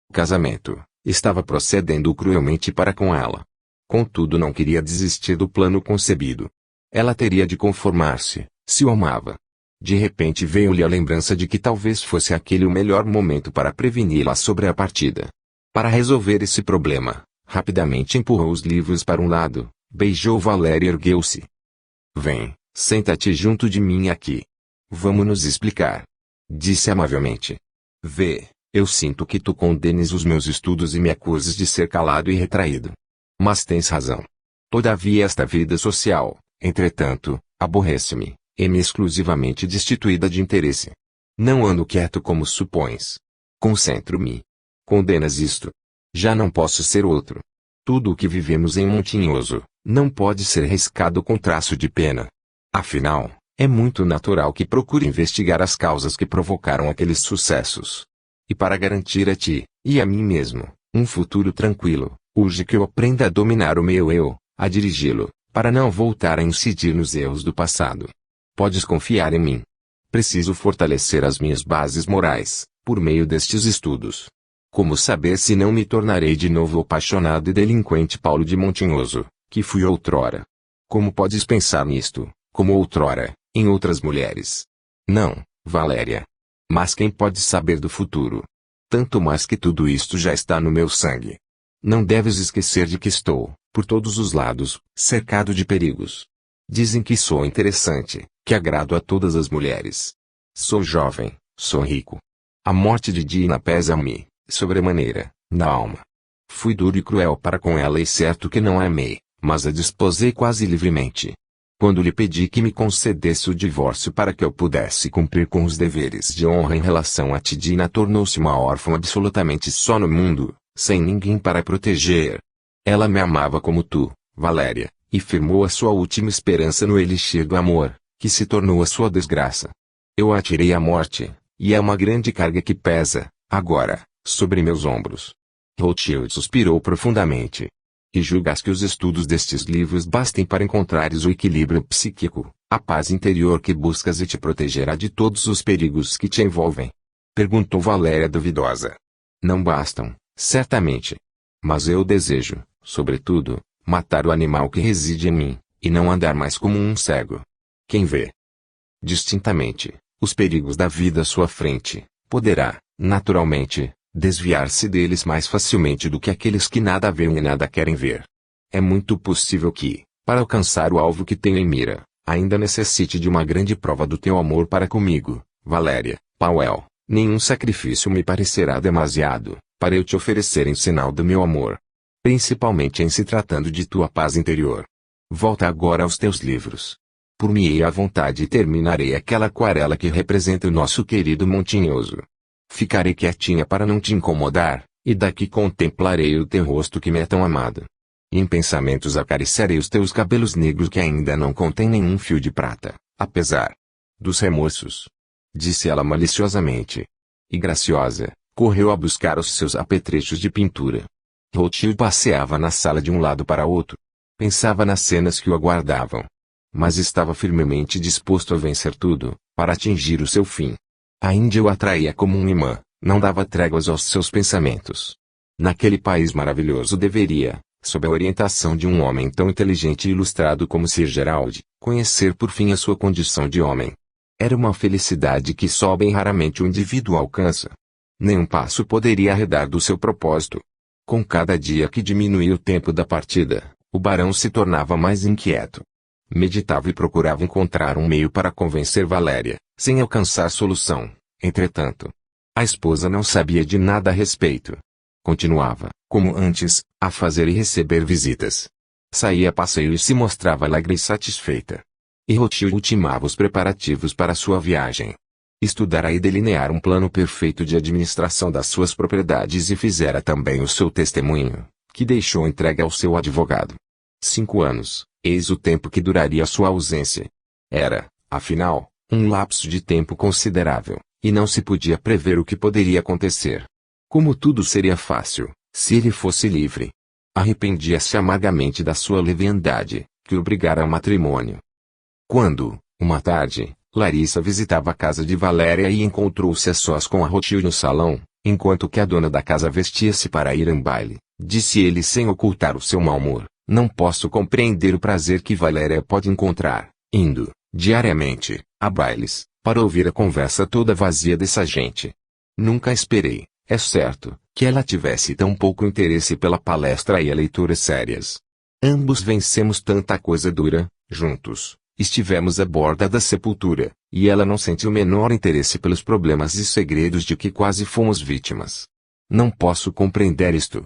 O casamento estava procedendo cruelmente para com ela. Contudo, não queria desistir do plano concebido. Ela teria de conformar-se, se o amava. De repente veio-lhe a lembrança de que talvez fosse aquele o melhor momento para preveni-la sobre a partida. Para resolver esse problema, rapidamente empurrou os livros para um lado, beijou Valéria e ergueu-se. Vem, senta-te junto de mim aqui. Vamos nos explicar. Disse amavelmente. Vê, eu sinto que tu condenes os meus estudos e me acuses de ser calado e retraído. Mas tens razão. Todavia esta vida social, entretanto, aborrece-me, e-me exclusivamente destituída de interesse. Não ando quieto como supões. Concentro-me. Condenas isto. Já não posso ser outro. Tudo o que vivemos em Montinhoso, não pode ser riscado com traço de pena. Afinal, é muito natural que procure investigar as causas que provocaram aqueles sucessos. E para garantir a ti, e a mim mesmo, um futuro tranquilo, urge que eu aprenda a dominar o meu eu, a dirigi-lo, para não voltar a incidir nos erros do passado. Podes confiar em mim. Preciso fortalecer as minhas bases morais, por meio destes estudos. Como saber se não me tornarei de novo o apaixonado e delinquente Paulo de Montinhoso, que fui outrora? Como podes pensar nisto, como outrora, em outras mulheres? Não, Valéria. Mas quem pode saber do futuro? Tanto mais que tudo isto já está no meu sangue. Não deves esquecer de que estou, por todos os lados, cercado de perigos. Dizem que sou interessante, que agrado a todas as mulheres. Sou jovem, sou rico. A morte de Dina pesa-me, sobremaneira, na alma. Fui duro e cruel para com ela e certo que não a amei, mas a desposei quase livremente. Quando lhe pedi que me concedesse o divórcio para que eu pudesse cumprir com os deveres de honra em relação a ti, Dina tornou-se uma órfã absolutamente só no mundo, sem ninguém para proteger. Ela me amava como tu, Valéria, e firmou a sua última esperança no elixir do amor, que se tornou a sua desgraça. Eu a tirei à morte, e é uma grande carga que pesa, agora, sobre meus ombros. Rothschild suspirou profundamente. E julgas que os estudos destes livros bastem para encontrares o equilíbrio psíquico, a paz interior que buscas e te protegerá de todos os perigos que te envolvem? Perguntou Valéria duvidosa. Não bastam, certamente. Mas eu desejo, sobretudo, matar o animal que reside em mim, e não andar mais como um cego. Quem vê distintamente os perigos da vida à sua frente, poderá, naturalmente, desviar-se deles mais facilmente do que aqueles que nada veem e nada querem ver. É muito possível que, para alcançar o alvo que tenho em mira, ainda necessite de uma grande prova do teu amor para comigo, Valéria, Powell. Nenhum sacrifício me parecerá demasiado, para eu te oferecer em sinal do meu amor. Principalmente em se tratando de tua paz interior. Volta agora aos teus livros. Por-me-ei à vontade e terminarei aquela aquarela que representa o nosso querido Montinhoso. Ficarei quietinha para não te incomodar, e daqui contemplarei o teu rosto que me é tão amado. E em pensamentos acariciarei os teus cabelos negros que ainda não contêm nenhum fio de prata, apesar dos remorsos. Disse ela maliciosamente. E graciosa, correu a buscar os seus apetrechos de pintura. Rothschild passeava na sala de um lado para outro. Pensava nas cenas que o aguardavam. Mas estava firmemente disposto a vencer tudo, para atingir o seu fim. A Índia o atraía como um imã, não dava tréguas aos seus pensamentos. Naquele país maravilhoso deveria, sob a orientação de um homem tão inteligente e ilustrado como Sir Gerald, conhecer por fim a sua condição de homem. Era uma felicidade que só bem raramente o indivíduo alcança. Nenhum passo poderia arredar do seu propósito. Com cada dia que diminuía o tempo da partida, o barão se tornava mais inquieto. Meditava e procurava encontrar um meio para convencer Valéria, sem alcançar solução. Entretanto, a esposa não sabia de nada a respeito. Continuava, como antes, a fazer e receber visitas. Saía a passeio e se mostrava alegre e satisfeita. E Rothschild ultimava os preparativos para sua viagem. Estudara e delinear um plano perfeito de administração das suas propriedades e fizera também o seu testemunho, que deixou entregue ao seu advogado. 5 anos, eis o tempo que duraria a sua ausência. Era, afinal, um lapso de tempo considerável, e não se podia prever o que poderia acontecer. Como tudo seria fácil, se ele fosse livre. Arrependia-se amargamente da sua leviandade, que o obrigara ao matrimônio. Quando, uma tarde, Larissa visitava a casa de Valéria e encontrou-se a sós com a Rothschild no salão, Enquanto que a dona da casa vestia-se para ir a um baile, disse ele sem ocultar o seu mau humor, não posso compreender o prazer que Valéria pode encontrar, indo, diariamente, a bailes, para ouvir a conversa toda vazia dessa gente. Nunca esperei, é certo, que ela tivesse tão pouco interesse pela palestra e a leituras sérias. Ambos vencemos tanta coisa dura, juntos, estivemos à borda da sepultura, e ela não sente o menor interesse pelos problemas e segredos de que quase fomos vítimas. Não posso compreender isto.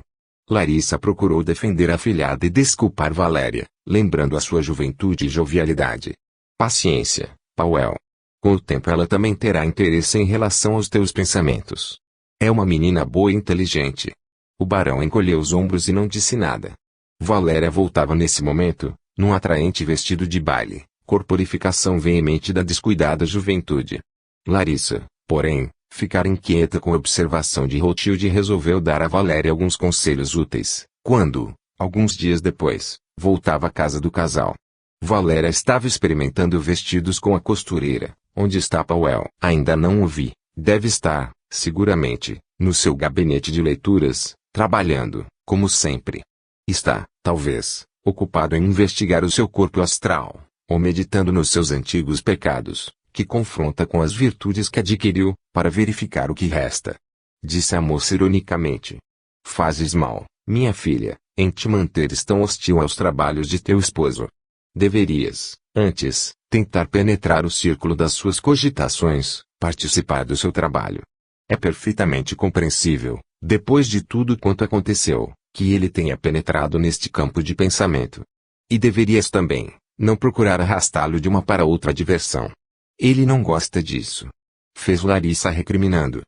Larissa procurou defender a afilhada e desculpar Valéria, lembrando a sua juventude e jovialidade. Paciência, Powell. Com o tempo ela também terá interesse em relação aos teus pensamentos. É uma menina boa e inteligente. O barão encolheu os ombros e não disse nada. Valéria voltava nesse momento, num atraente vestido de baile, corporificação veemente da descuidada juventude. Larissa, porém, ficara inquieta com a observação de Rothschild e resolveu dar a Valéria alguns conselhos úteis, quando, alguns dias depois, voltava à casa do casal. Valéria estava experimentando vestidos com a costureira. Onde está Powell? Ainda não o vi. Deve estar, seguramente, no seu gabinete de leituras, trabalhando, como sempre. Está, talvez, ocupado em investigar o seu corpo astral, ou meditando nos seus antigos pecados, que confronta com as virtudes que adquiriu, para verificar o que resta. Disse a moça ironicamente. Fazes mal, minha filha, em te manteres tão hostil aos trabalhos de teu esposo. Deverias, antes, tentar penetrar o círculo das suas cogitações, participar do seu trabalho. É perfeitamente compreensível, depois de tudo quanto aconteceu, que ele tenha penetrado neste campo de pensamento. E deverias também, não procurar arrastá-lo de uma para outra diversão. Ele não gosta disso. Fez Larissa recriminando.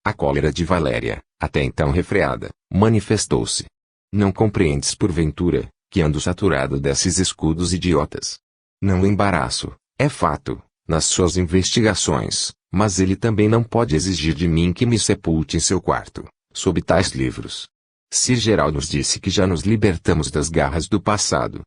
A cólera de Valéria, até então refreada, manifestou-se. Não compreendes porventura, que ando saturado desses escudos idiotas. Não o embaraço, é fato, nas suas investigações, mas ele também não pode exigir de mim que me sepulte em seu quarto, sob tais livros. Sir Gerald nos disse que já nos libertamos das garras do passado.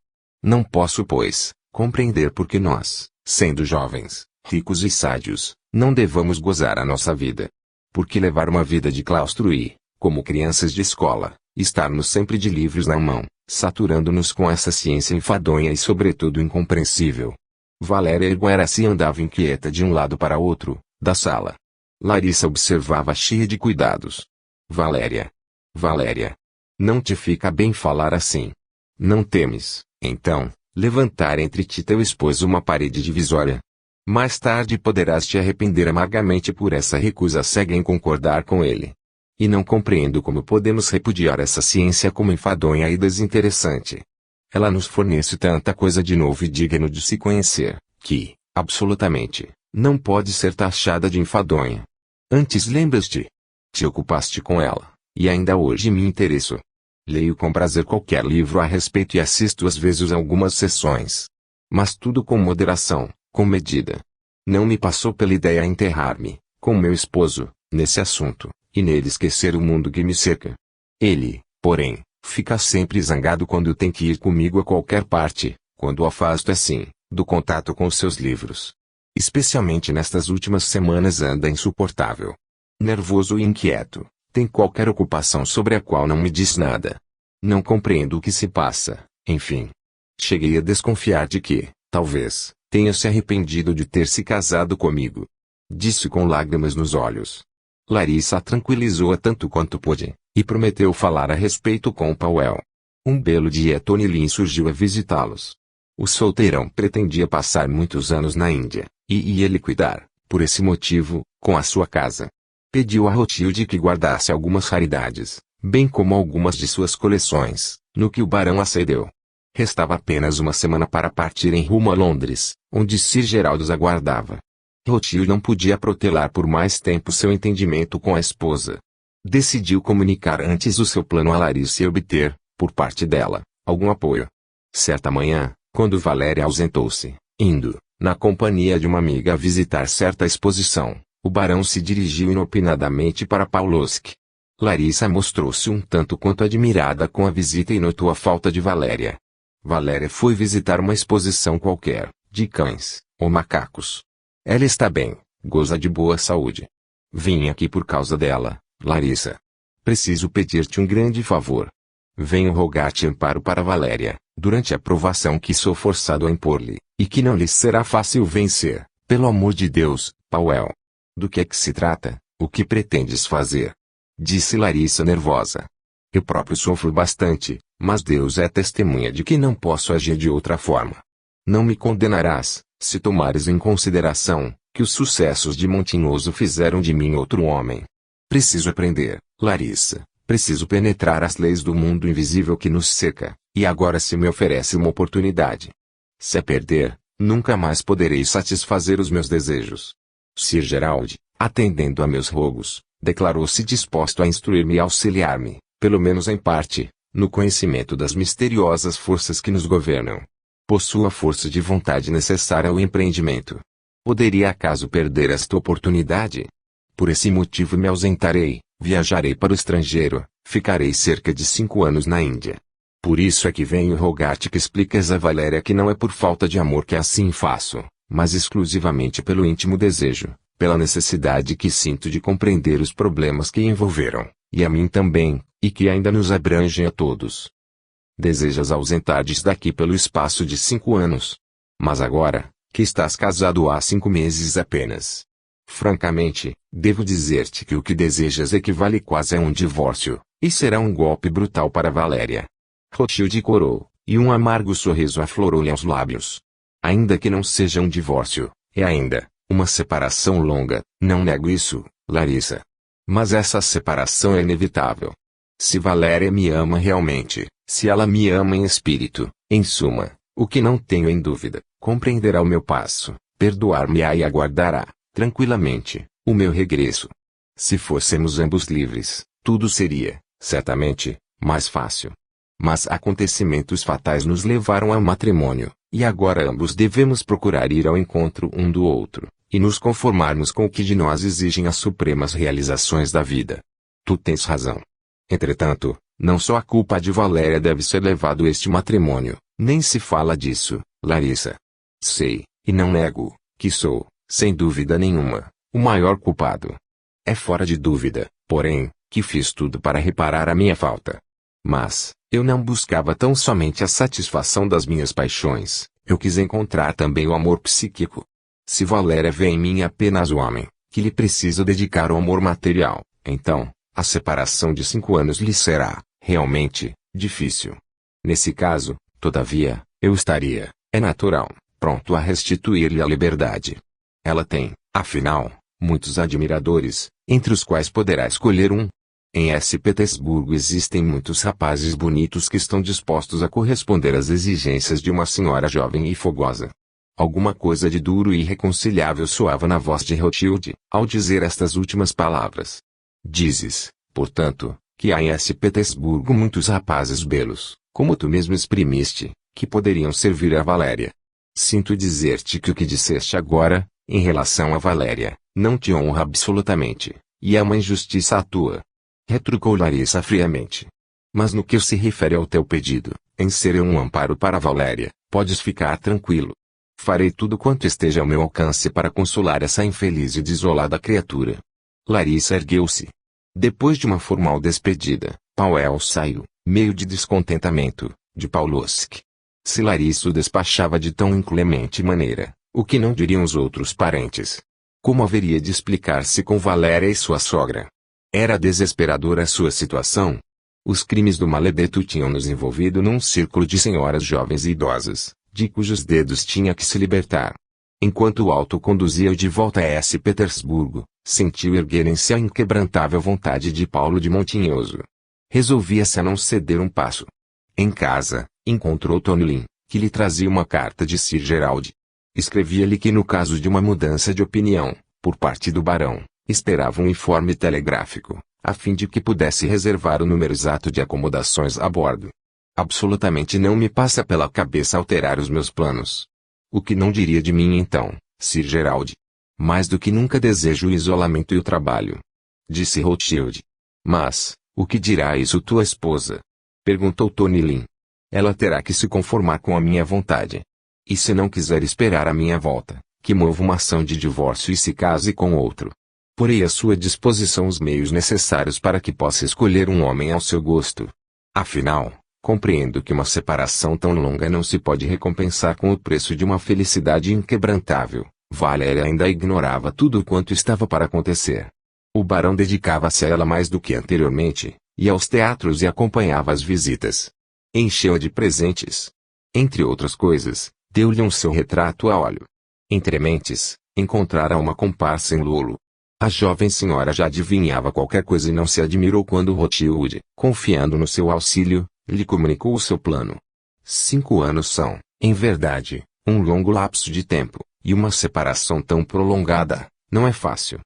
Não posso, pois, compreender por que nós, sendo jovens, ricos e sádios, não devamos gozar a nossa vida. Por que levar uma vida de claustro e, como crianças de escola, estarmos sempre de livros na mão, saturando-nos com essa ciência enfadonha e sobretudo incompreensível. Valéria erguera-se e andava inquieta de um lado para outro, da sala. Larissa observava cheia de cuidados. Valéria. Valéria. Não te fica bem falar assim. Não temes, então, levantar entre ti e teu esposo uma parede divisória? Mais tarde poderás te arrepender amargamente por essa recusa cega em concordar com ele. E não compreendo como podemos repudiar essa ciência como enfadonha e desinteressante. Ela nos fornece tanta coisa de novo e digno de se conhecer, que, absolutamente, não pode ser taxada de enfadonha. Antes lembras-te? Te ocupaste com ela, e ainda hoje me interesso. Leio com prazer qualquer livro a respeito e assisto às vezes a algumas sessões. Mas tudo com moderação, com medida. Não me passou pela ideia enterrar-me, com meu esposo, nesse assunto, e nele esquecer o mundo que me cerca. Ele, porém, fica sempre zangado quando tem que ir comigo a qualquer parte, quando o afasto assim, do contato com os seus livros. Especialmente nestas últimas semanas anda insuportável. Nervoso e inquieto, tem qualquer ocupação sobre a qual não me diz nada. Não compreendo o que se passa, enfim. Cheguei a desconfiar de que, talvez, tenha se arrependido de ter se casado comigo. Disse com lágrimas nos olhos. Larissa tranquilizou-a tanto quanto pôde, e prometeu falar a respeito com Powell. Um belo dia Tony Lin surgiu a visitá-los. O solteirão pretendia passar muitos anos na Índia, e ia liquidar, por esse motivo, com a sua casa. Pediu a Rothschild que guardasse algumas raridades, bem como algumas de suas coleções, no que o barão acedeu. Restava apenas uma semana para partir em rumo a Londres, onde Sir Gerald os aguardava. Rothschild não podia protelar por mais tempo seu entendimento com a esposa. Decidiu comunicar antes o seu plano a Larissa e obter, por parte dela, algum apoio. Certa manhã, quando Valéria ausentou-se, indo, na companhia de uma amiga a visitar certa exposição, o barão se dirigiu inopinadamente para Pavlovsk. Larissa mostrou-se um tanto quanto admirada com a visita e notou a falta de Valéria. Valéria foi visitar uma exposição qualquer, de cães, ou macacos. Ela está bem, goza de boa saúde. Vim aqui por causa dela, Larissa. Preciso pedir-te um grande favor. Venho rogar-te amparo para Valéria, durante a provação que sou forçado a impor-lhe, e que não lhe será fácil vencer, pelo amor de Deus, Pauel. Do que é que se trata? O que pretendes fazer? Disse Larissa nervosa. Eu próprio sofro bastante, mas Deus é testemunha de que não posso agir de outra forma. Não me condenarás, se tomares em consideração, que os sucessos de Montinhoso fizeram de mim outro homem. Preciso aprender, Larissa, preciso penetrar as leis do mundo invisível que nos cerca, e agora se me oferece uma oportunidade. Se a perder, nunca mais poderei satisfazer os meus desejos. Sir Gerald, atendendo a meus rogos, declarou-se disposto a instruir-me e auxiliar-me, pelo menos em parte, no conhecimento das misteriosas forças que nos governam. Possuo a força de vontade necessária ao empreendimento. Poderia acaso perder esta oportunidade? Por esse motivo me ausentarei, viajarei para o estrangeiro, ficarei cerca de 5 anos na Índia. Por isso é que venho rogar-te que expliques a Valéria que não é por falta de amor que assim faço, mas exclusivamente pelo íntimo desejo, pela necessidade que sinto de compreender os problemas que envolveram, e a mim também, e que ainda nos abrangem a todos. Desejas ausentar-te daqui pelo espaço de 5 anos. Mas agora, que estás casado há 5 meses apenas. Francamente, devo dizer-te que o que desejas equivale quase a um divórcio, e será um golpe brutal para Valéria. Rothschild corou, e um amargo sorriso aflorou-lhe aos lábios. Ainda que não seja um divórcio, é ainda uma separação longa, não nego isso, Larissa. Mas essa separação é inevitável. Se Valéria me ama realmente, se ela me ama em espírito, em suma, o que não tenho em dúvida, compreenderá o meu passo, perdoar-me-á e aguardará, tranquilamente, o meu regresso. Se fôssemos ambos livres, tudo seria, certamente, mais fácil. Mas acontecimentos fatais nos levaram ao matrimônio, e agora ambos devemos procurar ir ao encontro um do outro, e nos conformarmos com o que de nós exigem as supremas realizações da vida. Tu tens razão. Entretanto, não só a culpa de Valéria deve ser levado a este matrimônio, nem se fala disso, Larissa. Sei, e não nego, que sou, sem dúvida nenhuma, o maior culpado. É fora de dúvida, porém, que fiz tudo para reparar a minha falta. Mas, eu não buscava tão somente a satisfação das minhas paixões, eu quis encontrar também o amor psíquico. Se Valéria vê em mim apenas o homem, que lhe preciso dedicar ao amor material, então, a separação de 5 anos lhe será, realmente, difícil. Nesse caso, todavia, eu estaria, é natural, pronto a restituir-lhe a liberdade. Ela tem, afinal, muitos admiradores, entre os quais poderá escolher um. Em S. Petersburgo existem muitos rapazes bonitos que estão dispostos a corresponder às exigências de uma senhora jovem e fogosa. Alguma coisa de duro e irreconciliável soava na voz de Rothschild, ao dizer estas últimas palavras. Dizes, portanto, que há em S. Petersburgo muitos rapazes belos, como tu mesmo exprimiste, que poderiam servir a Valéria. Sinto dizer-te que o que disseste agora, em relação a Valéria, não te honra absolutamente, e é uma injustiça a tua. Retrucou Larissa friamente. Mas no que se refere ao teu pedido, em ser eu um amparo para Valéria, podes ficar tranquilo. Farei tudo quanto esteja ao meu alcance para consolar essa infeliz e desolada criatura. Larissa ergueu-se. Depois de uma formal despedida, Pauel saiu, meio de descontentamento, de Pavlovsk. Se Larissa o despachava de tão inclemente maneira, o que não diriam os outros parentes? Como haveria de explicar-se com Valéria e sua sogra? Era desesperadora a sua situação. Os crimes do maledeto tinham-nos envolvido num círculo de senhoras jovens e idosas, de cujos dedos tinha que se libertar. Enquanto o auto conduzia-o de volta a S. Petersburgo, sentiu erguerem-se a inquebrantável vontade de Paulo de Montinhoso. Resolvia-se a não ceder um passo. Em casa, encontrou Tonilin, que lhe trazia uma carta de Sir Gerald. Escrevia-lhe que no caso de uma mudança de opinião, por parte do barão, esperava um informe telegráfico, a fim de que pudesse reservar o número exato de acomodações a bordo. Absolutamente não me passa pela cabeça alterar os meus planos. O que não diria de mim então, Sir Gerald? Mais do que nunca desejo o isolamento e o trabalho. Disse Rothschild. Mas, o que dirá isso tua esposa? Perguntou Tonilin. Ela terá que se conformar com a minha vontade. E se não quiser esperar a minha volta, que mova uma ação de divórcio e se case com outro. Porei à sua disposição os meios necessários para que possa escolher um homem ao seu gosto. Afinal, compreendo que uma separação tão longa não se pode recompensar com o preço de uma felicidade inquebrantável. Valéria ainda ignorava tudo o quanto estava para acontecer. O barão dedicava-se a ela mais do que anteriormente, ia aos teatros e acompanhava as visitas. Encheu-a de presentes. Entre outras coisas, deu-lhe um seu retrato a óleo. Entre mentes, encontrara uma comparsa em Lolo. A jovem senhora já adivinhava qualquer coisa e não se admirou quando Rothschild, confiando no seu auxílio, lhe comunicou o seu plano. 5 anos são, em verdade, um longo lapso de tempo, e uma separação tão prolongada, não é fácil.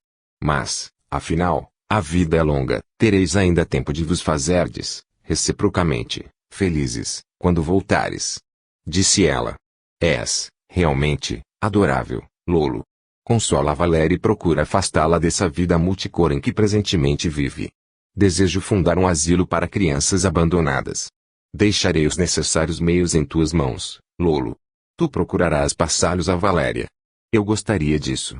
Mas, afinal, a vida é longa, tereis ainda tempo de vos fazerdes, reciprocamente, felizes, quando voltares. Disse ela. És, realmente, adorável, Lolo. Consola a Valéria e procura afastá-la dessa vida multicor em que presentemente vive. Desejo fundar um asilo para crianças abandonadas. Deixarei os necessários meios em tuas mãos, Lolo. Tu procurarás passá-los a Valéria. Eu gostaria disso.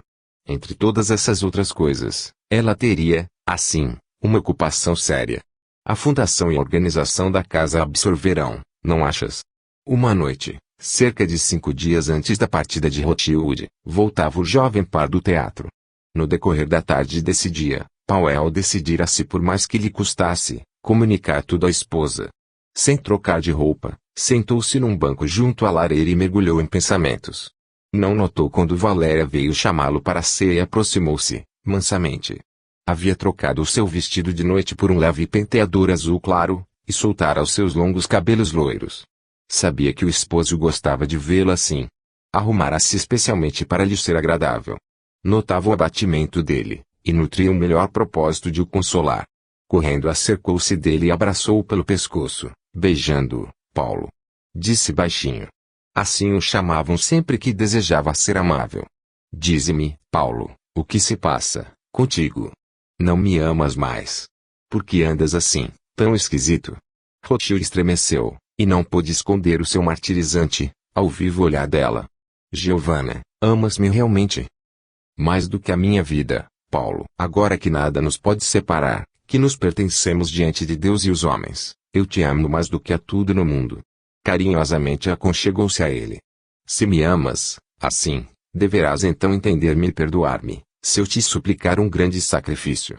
Entre todas essas outras coisas, ela teria, assim, uma ocupação séria. A fundação e a organização da casa a absorverão, não achas? Uma noite, cerca de 5 dias antes da partida de Rothschild, voltava o jovem par do teatro. No decorrer da tarde desse dia, Powell decidira-se, por mais que lhe custasse, comunicar tudo à esposa. Sem trocar de roupa, sentou-se num banco junto à lareira e mergulhou em pensamentos. Não notou quando Valéria veio chamá-lo para a ceia e aproximou-se, mansamente. Havia trocado o seu vestido de noite por um leve penteador azul claro, e soltara os seus longos cabelos loiros. Sabia que o esposo gostava de vê-la assim. Arrumara-se especialmente para lhe ser agradável. Notava o abatimento dele, e nutria o melhor propósito de o consolar. Correndo, acercou-se dele e abraçou-o pelo pescoço, beijando-o. Paulo. Disse baixinho. Assim o chamavam sempre que desejava ser amável. Dize-me, Paulo, o que se passa, contigo? Não me amas mais? Por que andas assim, tão esquisito? Rothschild estremeceu, e não pôde esconder o seu martirizante, ao vivo olhar dela. Giovanna, amas-me realmente? Mais do que a minha vida, Paulo. Agora que nada nos pode separar, que nos pertencemos diante de Deus e os homens, eu te amo mais do que a tudo no mundo. Carinhosamente aconchegou-se a ele. Se me amas, assim, deverás então entender-me e perdoar-me, se eu te suplicar um grande sacrifício.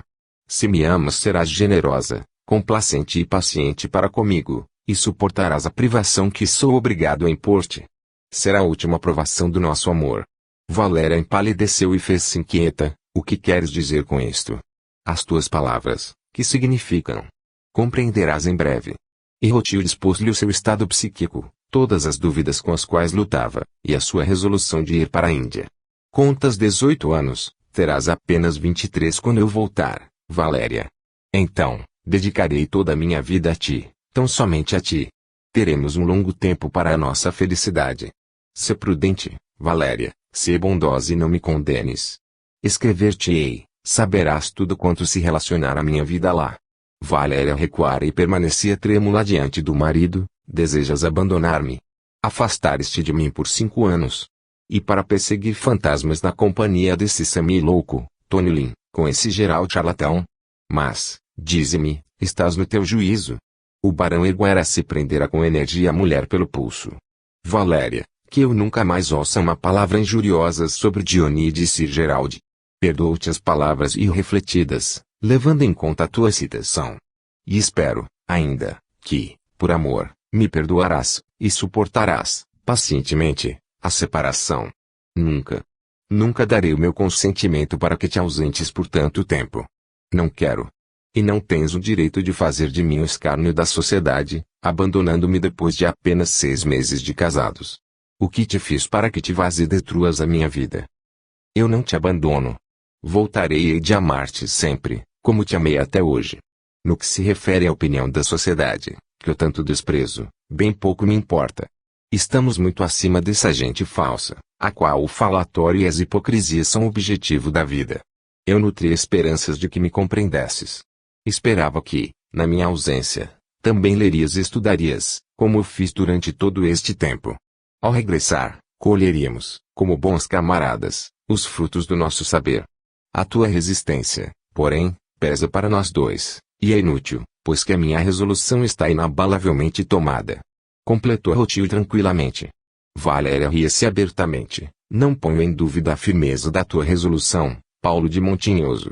Se me amas, serás generosa, complacente e paciente para comigo, e suportarás a privação que sou obrigado a impor-te. Será a última provação do nosso amor. Valéria empalideceu e fez-se inquieta. O que queres dizer com isto? As tuas palavras, que significam? Compreenderás em breve. E Rothschild expôs-lhe o seu estado psíquico, todas as dúvidas com as quais lutava, e a sua resolução de ir para a Índia. Contas 18 anos, terás apenas 23 quando eu voltar, Valéria. Então, dedicarei toda a minha vida a ti, tão somente a ti. Teremos um longo tempo para a nossa felicidade. Sê prudente, Valéria, sê bondosa e não me condenes. Escrever-te-ei, saberás tudo quanto se relacionar à minha vida lá. Valéria recuara e permanecia trêmula diante do marido. Desejas abandonar-me? Afastar-te de mim por 5 anos? E para perseguir fantasmas na companhia desse semi-louco, Tony Lin, com esse geral charlatão? Mas, dize-me, estás no teu juízo? O barão erguera-se e prendera com energia a mulher pelo pulso. Valéria, que eu nunca mais ouça uma palavra injuriosa sobre Diony, disse Gerald. Perdoo-te as palavras irrefletidas, levando em conta a tua citação. E espero, ainda, que, por amor, me perdoarás, e suportarás, pacientemente, a separação. Nunca darei o meu consentimento para que te ausentes por tanto tempo. Não quero. E não tens o direito de fazer de mim o escárnio da sociedade, abandonando-me depois de apenas 6 meses de casados. O que te fiz para que te vás e destruas a minha vida? Eu não te abandono. Voltarei e hei de amar-te sempre, como te amei até hoje. No que se refere à opinião da sociedade, que eu tanto desprezo, bem pouco me importa. Estamos muito acima dessa gente falsa, a qual o falatório e as hipocrisias são o objetivo da vida. Eu nutri esperanças de que me compreendesses. Esperava que, na minha ausência, também lerias e estudarias, como eu fiz durante todo este tempo. Ao regressar, colheríamos, como bons camaradas, os frutos do nosso saber. A tua resistência, porém, pesa para nós dois, e é inútil, pois que a minha resolução está inabalavelmente tomada. Completou Rothschild tranquilamente. Valéria ria-se abertamente. Não ponho em dúvida a firmeza da tua resolução, Paulo de Montinhoso.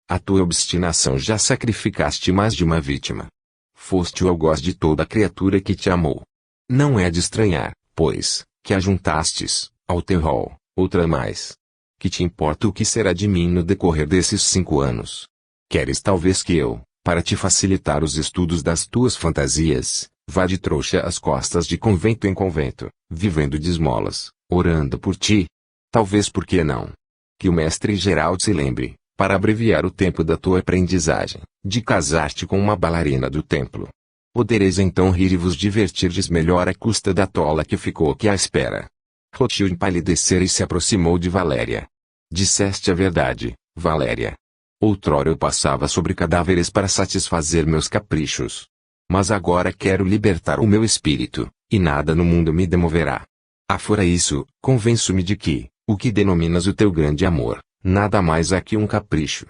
A tua obstinação já sacrificaste mais de uma vítima. Foste o algoz de toda criatura que te amou. Não é de estranhar, pois, que ajuntastes, ao teu rol, outra mais. Que te importa o que será de mim no decorrer desses 5 anos? Queres talvez que eu, para te facilitar os estudos das tuas fantasias, vá de trouxa às costas de convento em convento, vivendo de esmolas, orando por ti? Talvez por que não? Que o mestre Gerald se lembre, para abreviar o tempo da tua aprendizagem, de casar-te com uma bailarina do templo. Podereis então rir e vos divertirdes melhor à custa da tola que ficou aqui à espera. Rothschild empalidecera e se aproximou de Valéria. Disseste a verdade, Valéria. Outrora eu passava sobre cadáveres para satisfazer meus caprichos. Mas agora quero libertar o meu espírito, e nada no mundo me demoverá. Afora isso, convenço-me de que, o que denominas o teu grande amor, nada mais é que um capricho.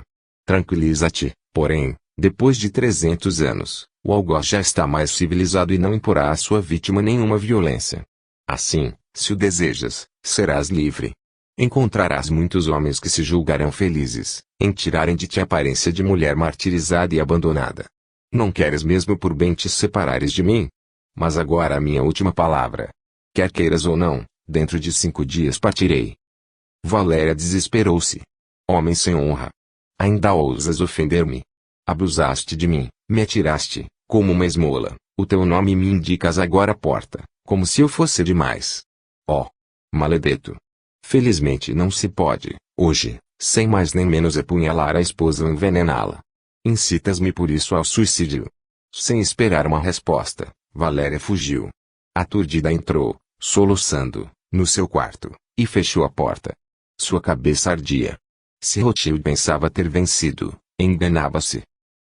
Tranquiliza-te, porém, depois de 300 anos, o algoz já está mais civilizado e não imporá à sua vítima nenhuma violência. Assim, se o desejas, serás livre. Encontrarás muitos homens que se julgarão felizes, em tirarem de ti a aparência de mulher martirizada e abandonada. Não queres mesmo por bem te separares de mim? Mas agora a minha última palavra. Quer queiras ou não, dentro de 5 dias partirei. Valéria desesperou-se. Homem sem honra. Ainda ousas ofender-me? Abusaste de mim, me atiraste, como uma esmola, o teu nome me indicas agora à porta, como se eu fosse demais. Oh! Maledeto! Felizmente não se pode, hoje, sem mais nem menos apunhalar a esposa ou envenená-la. Incitas-me por isso ao suicídio. Sem esperar uma resposta, Valéria fugiu. Aturdida entrou, soluçando, no seu quarto, e fechou a porta. Sua cabeça ardia. Se Rothschild pensava ter vencido, enganava-se.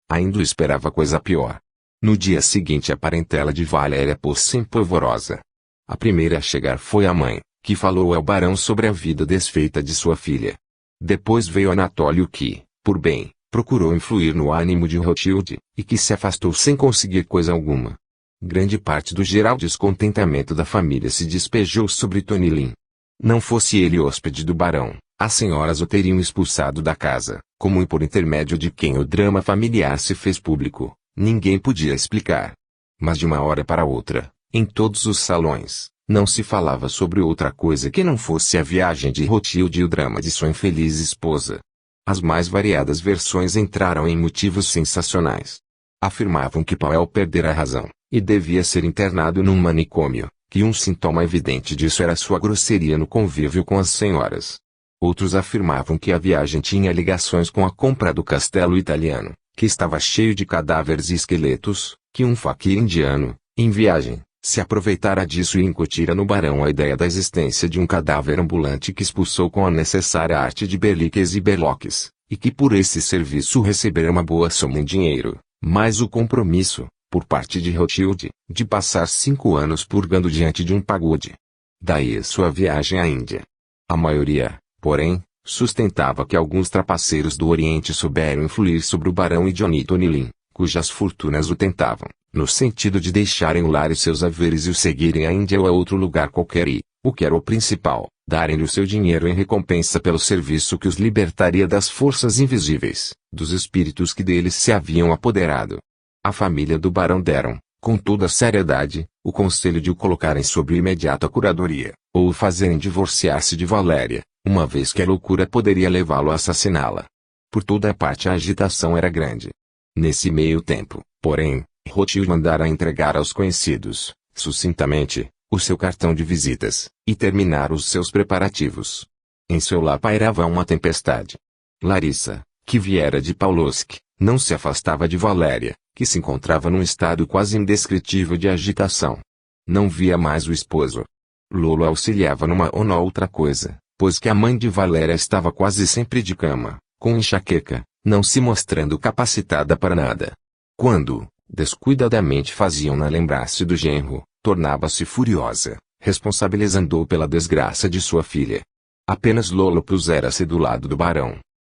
Ainda esperava coisa pior. No dia seguinte a parentela de Valéria pôs-se em polvorosa. A primeira a chegar foi a mãe, que falou ao barão sobre a vida desfeita de sua filha. Depois veio Anatólio que, por bem, procurou influir no ânimo de Rothschild, e que se afastou sem conseguir coisa alguma. Grande parte do geral descontentamento da família se despejou sobre Tonilin. Não fosse ele hóspede do barão, as senhoras o teriam expulsado da casa, como e por intermédio de quem o drama familiar se fez público, ninguém podia explicar. Mas de uma hora para outra, em todos os salões, não se falava sobre outra coisa que não fosse a viagem de Rothschild e o drama de sua infeliz esposa. As mais variadas versões entraram em motivos sensacionais. Afirmavam que Powell perdera a razão, e devia ser internado num manicômio, que um sintoma evidente disso era sua grosseria no convívio com as senhoras. Outros afirmavam que a viagem tinha ligações com a compra do castelo italiano, que estava cheio de cadáveres e esqueletos, que um faquir indiano, em viagem, se aproveitara disso e incutira no barão a ideia da existência de um cadáver ambulante que expulsou com a necessária arte de berliques e berloques, e que por esse serviço recebera uma boa soma em dinheiro, mais o compromisso, por parte de Rothschild, de passar 5 anos purgando diante de um pagode. Daí sua viagem à Índia. A maioria, porém, sustentava que alguns trapaceiros do Oriente souberam influir sobre o barão e Johnny Tonilin, cujas fortunas o tentavam, no sentido de deixarem o lar e seus haveres e o seguirem à Índia ou a outro lugar qualquer e, o que era o principal, darem-lhe o seu dinheiro em recompensa pelo serviço que os libertaria das forças invisíveis, dos espíritos que deles se haviam apoderado. A família do barão deram, com toda a seriedade, o conselho de o colocarem sob imediata curadoria, ou o fazerem divorciar-se de Valéria, uma vez que a loucura poderia levá-lo a assassiná-la. Por toda a parte a agitação era grande. Nesse meio tempo, porém, Rothschild mandara entregar aos conhecidos, sucintamente, o seu cartão de visitas, e terminar os seus preparativos. Em seu lar pairava uma tempestade. Larissa, que viera de Pavlovsk, não se afastava de Valéria, que se encontrava num estado quase indescritível de agitação. Não via mais o esposo. Lolo auxiliava numa ou noutra coisa, pois que a mãe de Valéria estava quase sempre de cama, com enxaqueca, não se mostrando capacitada para nada. Quando, descuidadamente faziam-na lembrar-se do genro, tornava-se furiosa, responsabilizando-o pela desgraça de sua filha. Apenas Lolo pusera-se do lado do barão.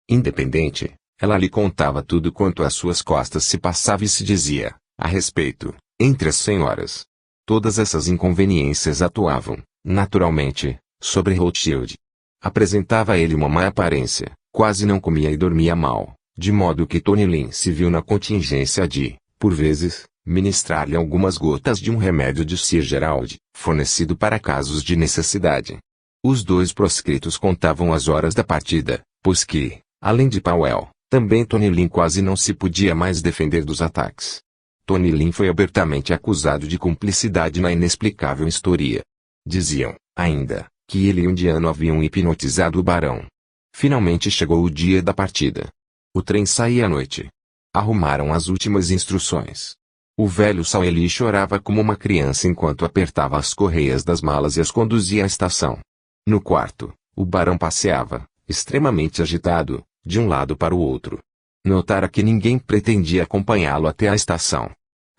Independente, ela lhe contava tudo quanto às suas costas se passava e se dizia, a respeito, entre as senhoras. Todas essas inconveniências atuavam, naturalmente, sobre Rothschild. Apresentava a ele uma má aparência, quase não comia e dormia mal, de modo que Tony Lin se viu na contingência de, por vezes, ministrar-lhe algumas gotas de um remédio de Sir Gerald, fornecido para casos de necessidade. Os dois proscritos contavam as horas da partida, pois que, além de Powell, também Tony Lin quase não se podia mais defender dos ataques. Tony Lin foi abertamente acusado de cumplicidade na inexplicável história. Diziam, ainda, que ele e o indiano haviam hipnotizado o barão. Finalmente chegou o dia da partida. O trem saía à noite. Arrumaram as últimas instruções. O velho Saeli chorava como uma criança enquanto apertava as correias das malas e as conduzia à estação. No quarto, o barão passeava, extremamente agitado, de um lado para o outro. Notara que ninguém pretendia acompanhá-lo até a estação.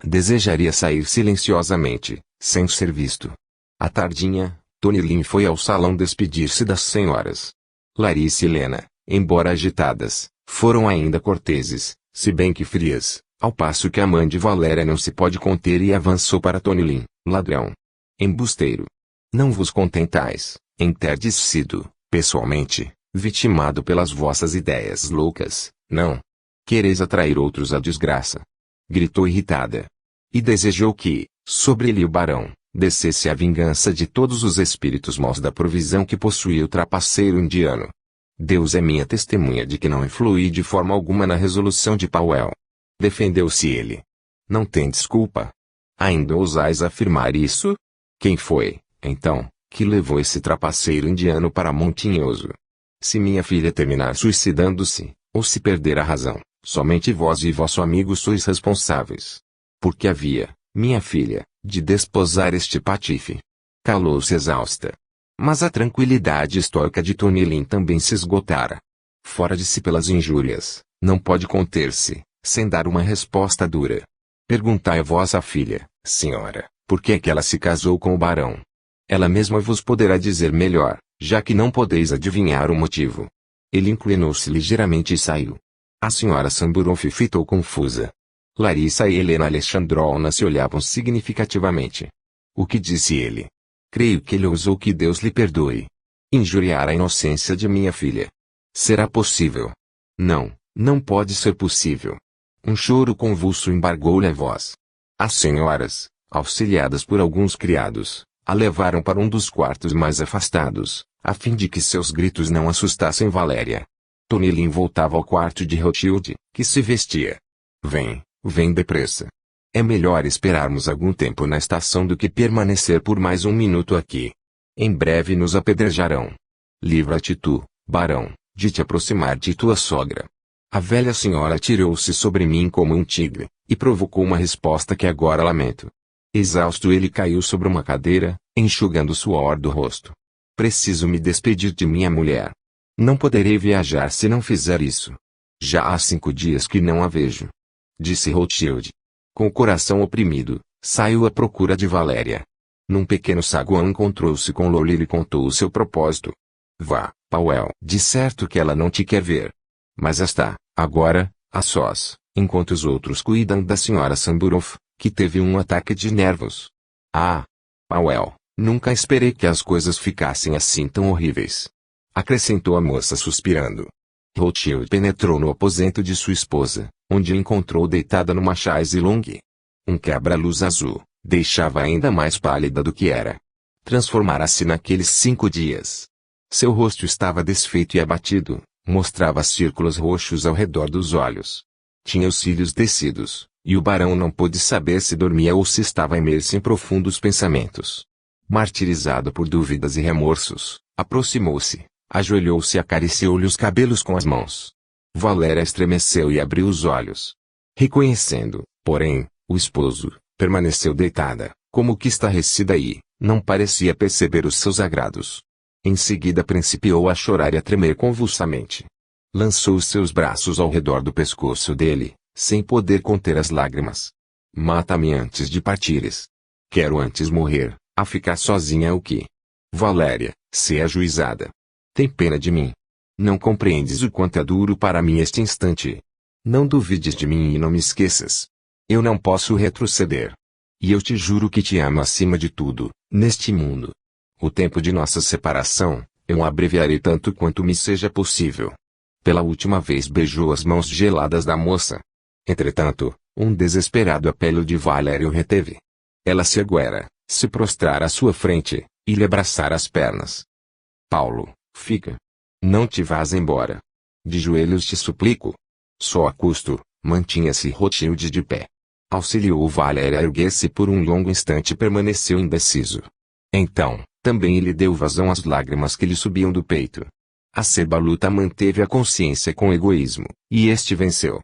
Desejaria sair silenciosamente, sem ser visto. À tardinha, Tony Lin foi ao salão despedir-se das senhoras. Larissa e Helena, embora agitadas, foram ainda corteses, se bem que frias, ao passo que a mãe de Valéria não se pode conter e avançou para Tony Lin, ladrão. Embusteiro. Não vos contentais, em ter sido, pessoalmente, vitimado pelas vossas ideias loucas, não? Quereis atrair outros à desgraça. Gritou irritada. E desejou que, sobre ele o barão, descesse a vingança de todos os espíritos maus da provisão que possuía o trapaceiro indiano. Deus é minha testemunha de que não influí de forma alguma na resolução de Powell. Defendeu-se ele. Não tem desculpa. Ainda ousais afirmar isso? Quem foi, então, que levou esse trapaceiro indiano para Montinhoso? Se minha filha terminar suicidando-se, ou se perder a razão, somente vós e vosso amigo sois responsáveis. Porque havia, minha filha, de desposar este patife. Calou-se exausta. Mas a tranquilidade estoica de Tony Lin também se esgotara. Fora de si pelas injúrias, não pode conter-se, sem dar uma resposta dura. Perguntai a vossa filha, senhora, por que é que ela se casou com o barão? Ela mesma vos poderá dizer melhor, já que não podeis adivinhar o motivo. Ele inclinou-se ligeiramente e saiu. A senhora Samburov fitou confusa. Larissa e Helena Alexandrovna se olhavam significativamente. O que disse ele? Creio que ele ousou que Deus lhe perdoe. Injuriar a inocência de minha filha. Será possível? Não, não pode ser possível. Um choro convulso embargou-lhe a voz. As senhoras, auxiliadas por alguns criados, a levaram para um dos quartos mais afastados, a fim de que seus gritos não assustassem Valéria. Tony Lin voltava ao quarto de Rothschild, que se vestia. Vem depressa. É melhor esperarmos algum tempo na estação do que permanecer por mais um minuto aqui. Em breve nos apedrejarão. Livra-te tu, barão, de te aproximar de tua sogra. A velha senhora atirou-se sobre mim como um tigre, e provocou uma resposta que agora lamento. Exausto ele caiu sobre uma cadeira, enxugando o suor do rosto. Preciso me despedir de minha mulher. Não poderei viajar se não fizer isso. Já há 5 dias que não a vejo. Disse Rothschild. Com o coração oprimido, saiu à procura de Valéria. Num pequeno saguão encontrou-se com Loli e lhe contou o seu propósito. Vá, Powell. De certo que ela não te quer ver. Mas está, agora, a sós, enquanto os outros cuidam da senhora Samburov, que teve um ataque de nervos. Ah! Powell, nunca esperei que as coisas ficassem assim tão horríveis. Acrescentou a moça suspirando. Rothschild penetrou no aposento de sua esposa, onde a encontrou deitada numa chaise longue. Um quebra-luz azul, deixava ainda mais pálida do que era. Transformara-se naqueles 5 dias. Seu rosto estava desfeito e abatido, mostrava círculos roxos ao redor dos olhos. Tinha os cílios descidos, e o barão não pôde saber se dormia ou se estava imerso em profundos pensamentos. Martirizado por dúvidas e remorsos, aproximou-se, ajoelhou-se e acariciou-lhe os cabelos com as mãos. Valéria estremeceu e abriu os olhos. Reconhecendo, porém, o esposo, permaneceu deitada, como que estarrecida e, não parecia perceber os seus agrados. Em seguida principiou a chorar e a tremer convulsamente. Lançou os seus braços ao redor do pescoço dele, sem poder conter as lágrimas. Mata-me antes de partires. Quero antes morrer, a ficar sozinha o que? Valéria, se ajuizada. Tem pena de mim. Não compreendes o quanto é duro para mim este instante. Não duvides de mim e não me esqueças. Eu não posso retroceder. E eu te juro que te amo acima de tudo, neste mundo. O tempo de nossa separação, eu abreviarei tanto quanto me seja possível. Pela última vez beijou as mãos geladas da moça. Entretanto, um desesperado apelo de Valério reteve. Ela se aguera, se prostrar à sua frente, e lhe abraçar as pernas. Paulo, fica. Não te vás embora. De joelhos te suplico. Só a custo, mantinha-se Rothschild de pé. Auxiliou Valéria a erguer-se por um longo instante e permaneceu indeciso. Então, também lhe deu vazão às lágrimas que lhe subiam do peito. A seba luta manteve a consciência com egoísmo, e este venceu.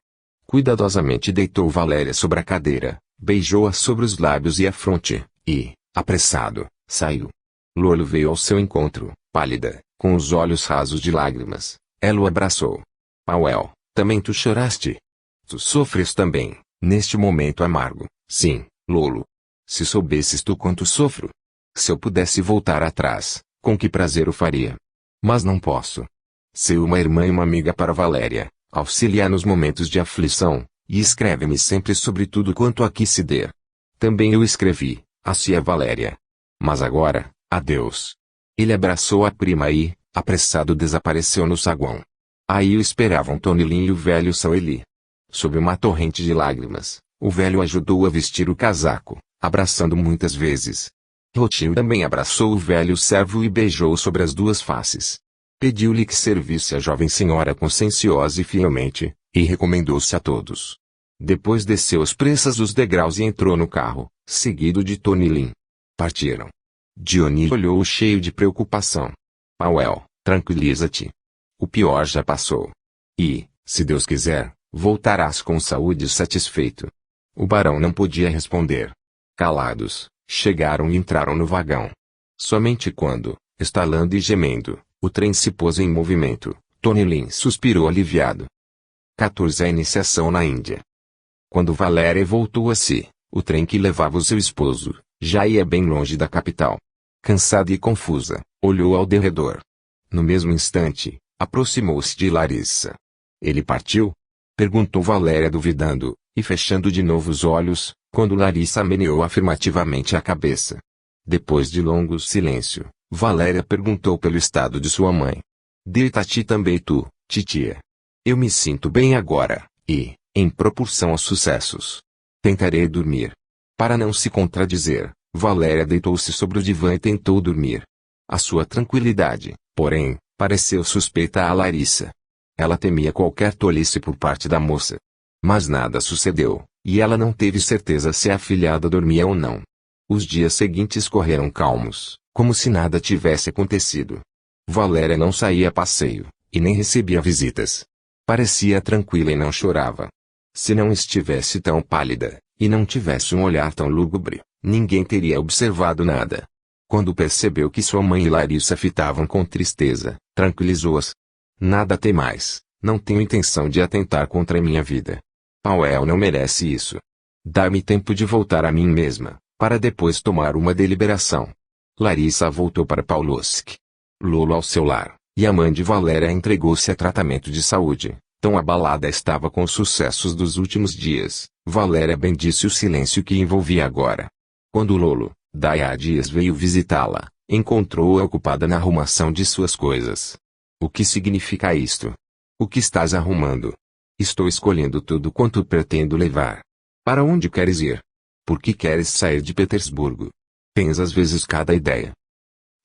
Cuidadosamente deitou Valéria sobre a cadeira, beijou-a sobre os lábios e a fronte, e, apressado, saiu. Lolo veio ao seu encontro, pálida, com os olhos rasos de lágrimas. Ela o abraçou. Pauel, também tu choraste? Tu sofres também, neste momento amargo. Sim, Lolo. Se soubesses tu quanto sofro. Se eu pudesse voltar atrás, com que prazer o faria. Mas não posso. Ser uma irmã e uma amiga para Valéria, auxiliar nos momentos de aflição, e escreve-me sempre sobre tudo quanto aqui se der. Também eu escrevi, assim é Valéria. Mas agora, adeus. Ele abraçou a prima e, apressado desapareceu no saguão. Aí o esperavam Tonilin e o velho Sauli. Sob uma torrente de lágrimas, o velho ajudou a vestir o casaco, abraçando muitas vezes. Rothschild também abraçou o velho servo e beijou sobre as duas faces. Pediu-lhe que servisse a jovem senhora conscienciosa e fielmente, e recomendou-se a todos. Depois desceu às pressas os degraus e entrou no carro, seguido de Tonilin. Partiram. Dionísio olhou-o cheio de preocupação. Pauel, tranquiliza-te. O pior já passou. E, se Deus quiser, voltarás com saúde e satisfeito. O barão não podia responder. Calados, chegaram e entraram no vagão. Somente quando, estalando e gemendo, o trem se pôs em movimento, Tonilin suspirou aliviado. 14 A iniciação na Índia. Quando Valéria voltou a si, o trem que levava o seu esposo, já ia bem longe da capital. Cansada e confusa, olhou ao derredor. No mesmo instante, aproximou-se de Larissa. Ele partiu? Perguntou Valéria duvidando, e fechando de novo os olhos, quando Larissa meneou afirmativamente a cabeça. Depois de longo silêncio, Valéria perguntou pelo estado de sua mãe. Deita-te também tu, titia. Eu me sinto bem agora, e, em proporção aos sucessos, tentarei dormir. Para não se contradizer, Valéria deitou-se sobre o divã e tentou dormir. A sua tranquilidade, porém, pareceu suspeita a Larissa. Ela temia qualquer tolice por parte da moça. Mas nada sucedeu, e ela não teve certeza se a afilhada dormia ou não. Os dias seguintes correram calmos, como se nada tivesse acontecido. Valéria não saía a passeio, e nem recebia visitas. Parecia tranquila e não chorava. Se não estivesse tão pálida, e não tivesse um olhar tão lúgubre, ninguém teria observado nada. Quando percebeu que sua mãe e Larissa fitavam com tristeza, tranquilizou-as. Nada temais, não tenho intenção de atentar contra a minha vida. Pauel não merece isso. Dá-me tempo de voltar a mim mesma, para depois tomar uma deliberação. Larissa voltou para Pavlovsk. Lolo ao seu lar, e a mãe de Valéria entregou-se a tratamento de saúde. Tão abalada estava com os sucessos dos últimos dias, Valéria bendisse o silêncio que envolvia agora. Quando Lolo, daí a dias veio visitá-la, encontrou-a ocupada na arrumação de suas coisas. O que significa isto? O que estás arrumando? Estou escolhendo tudo quanto pretendo levar. Para onde queres ir? Por que queres sair de Petersburgo? Tens às vezes cada ideia.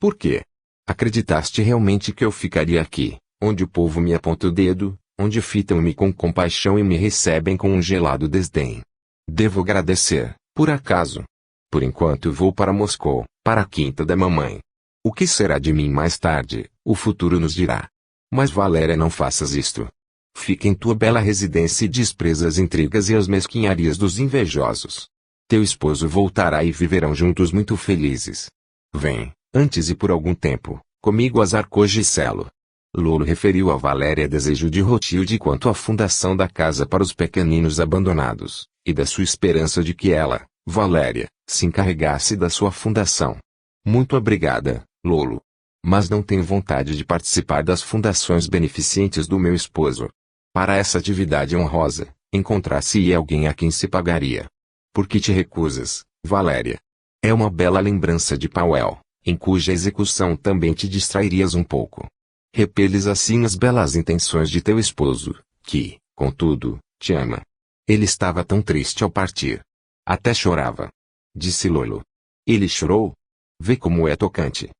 Por quê? Acreditaste realmente que eu ficaria aqui, onde o povo me aponta o dedo, onde fitam-me com compaixão e me recebem com um gelado desdém? Devo agradecer, por acaso? Por enquanto vou para Moscou, para a quinta da mamãe. O que será de mim mais tarde, o futuro nos dirá. Mas Valéria, não faças isto. Fica em tua bela residência e despreza as intrigas e as mesquinharias dos invejosos. Teu esposo voltará e viverão juntos muito felizes. Vem, antes e por algum tempo, comigo a Zarcogicelo. Lolo referiu a Valéria desejo de Rothschild quanto à fundação da casa para os pequeninos abandonados, e da sua esperança de que ela, Valéria, se encarregasse da sua fundação. Muito obrigada, Lolo. Mas não tenho vontade de participar das fundações beneficentes do meu esposo. Para essa atividade honrosa, encontrar-se-ia alguém a quem se pagaria. Por que te recusas, Valéria? É uma bela lembrança de Powell, em cuja execução também te distrairias um pouco. Repeles assim as belas intenções de teu esposo, que, contudo, te ama. Ele estava tão triste ao partir. Até chorava. Disse Lolo. Ele chorou? Vê como é tocante.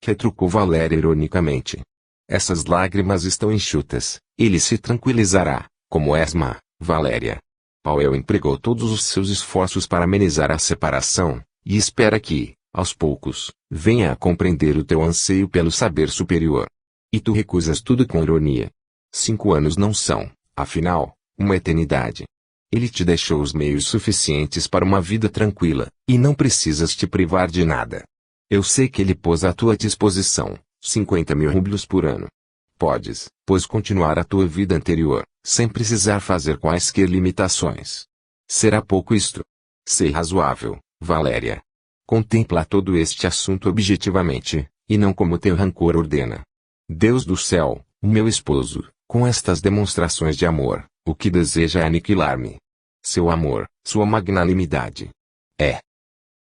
Retrucou Valéria ironicamente. Essas lágrimas estão enxutas, ele se tranquilizará, como és má, Valéria. Powell empregou todos os seus esforços para amenizar a separação, e espera que, aos poucos, venha a compreender o teu anseio pelo saber superior. E tu recusas tudo com ironia. 5 anos não são, afinal, uma eternidade. Ele te deixou os meios suficientes para uma vida tranquila, e não precisas te privar de nada. Eu sei que ele pôs à tua disposição 50.000 rublos por ano. Podes, pois, continuar a tua vida anterior, sem precisar fazer quaisquer limitações. Será pouco isto? Sei razoável, Valéria. Contempla todo este assunto objetivamente, e não como teu rancor ordena. Deus do céu, o meu esposo, com estas demonstrações de amor, o que deseja é aniquilar-me. Seu amor, sua magnanimidade.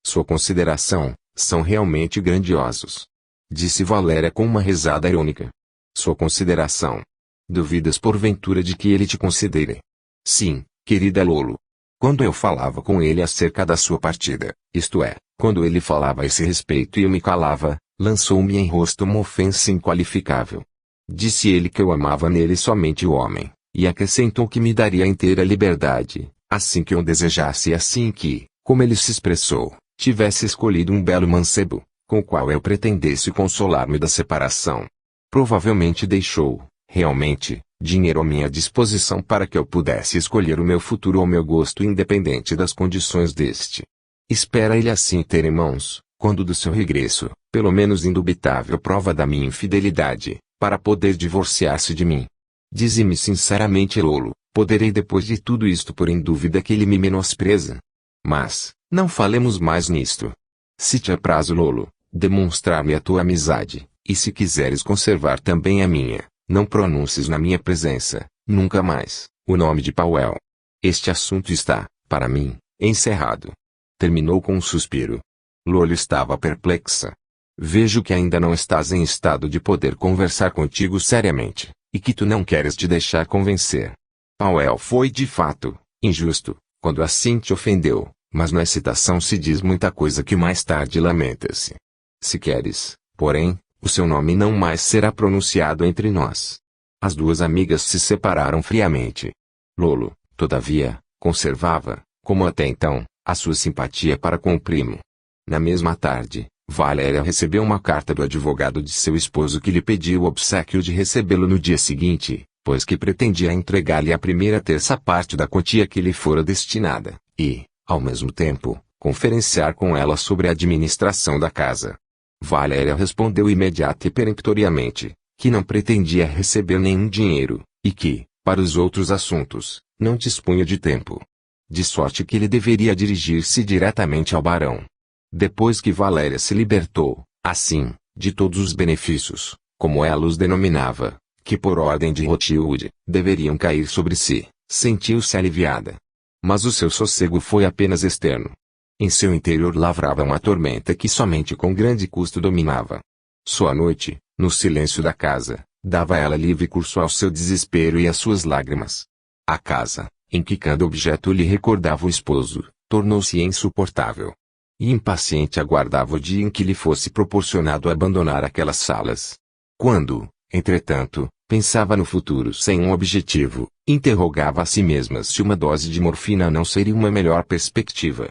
Sua consideração, são realmente grandiosos. Disse Valéria com uma risada irônica. Sua consideração. Duvidas porventura de que ele te considere? Sim, querida Lolo. Quando eu falava com ele acerca da sua partida, isto é, quando ele falava a esse respeito e eu me calava, lançou-me em rosto uma ofensa inqualificável. Disse ele que eu amava nele somente o homem, e acrescentou que me daria inteira liberdade, assim que eu desejasse e assim que, como ele se expressou, tivesse escolhido um belo mancebo, com o qual eu pretendesse consolar-me da separação. Provavelmente deixou, realmente, dinheiro à minha disposição para que eu pudesse escolher o meu futuro ao meu gosto independente das condições deste. Espera ele assim ter em mãos, quando do seu regresso, pelo menos indubitável prova da minha infidelidade, para poder divorciar-se de mim. Dize-me sinceramente, Lolo, poderei depois de tudo isto pôr em dúvida que ele me menospreza? Mas, não falemos mais nisto. Se te apraz, Lolo, demonstrar-me a tua amizade, e se quiseres conservar também a minha, não pronuncies na minha presença, nunca mais, o nome de Powell. Este assunto está, para mim, encerrado. Terminou com um suspiro. Lolo estava perplexa. Vejo que ainda não estás em estado de poder conversar contigo seriamente, e que tu não queres te deixar convencer. Powell foi de fato injusto, quando assim te ofendeu, mas na excitação se diz muita coisa que mais tarde lamenta-se. Se queres, porém, o seu nome não mais será pronunciado entre nós. As duas amigas se separaram friamente. Lolo, todavia, conservava, como até então, a sua simpatia para com o primo. Na mesma tarde, Valéria recebeu uma carta do advogado de seu esposo que lhe pediu o obséquio de recebê-lo no dia seguinte, pois que pretendia entregar-lhe a primeira terça parte da quantia que lhe fora destinada, e, ao mesmo tempo, conferenciar com ela sobre a administração da casa. Valéria respondeu imediata e peremptoriamente, que não pretendia receber nenhum dinheiro, e que, para os outros assuntos, não dispunha de tempo. De sorte que ele deveria dirigir-se diretamente ao barão. Depois que Valéria se libertou, assim, de todos os benefícios, como ela os denominava, que por ordem de Rothschild, deveriam cair sobre si, sentiu-se aliviada. Mas o seu sossego foi apenas externo. Em seu interior lavrava uma tormenta que somente com grande custo dominava. Só à noite, no silêncio da casa, dava ela livre curso ao seu desespero e às suas lágrimas. A casa, em que cada objeto lhe recordava o esposo, tornou-se insuportável. E impaciente aguardava o dia em que lhe fosse proporcionado abandonar aquelas salas. Quando, entretanto, pensava no futuro sem um objetivo, interrogava a si mesma se uma dose de morfina não seria uma melhor perspectiva.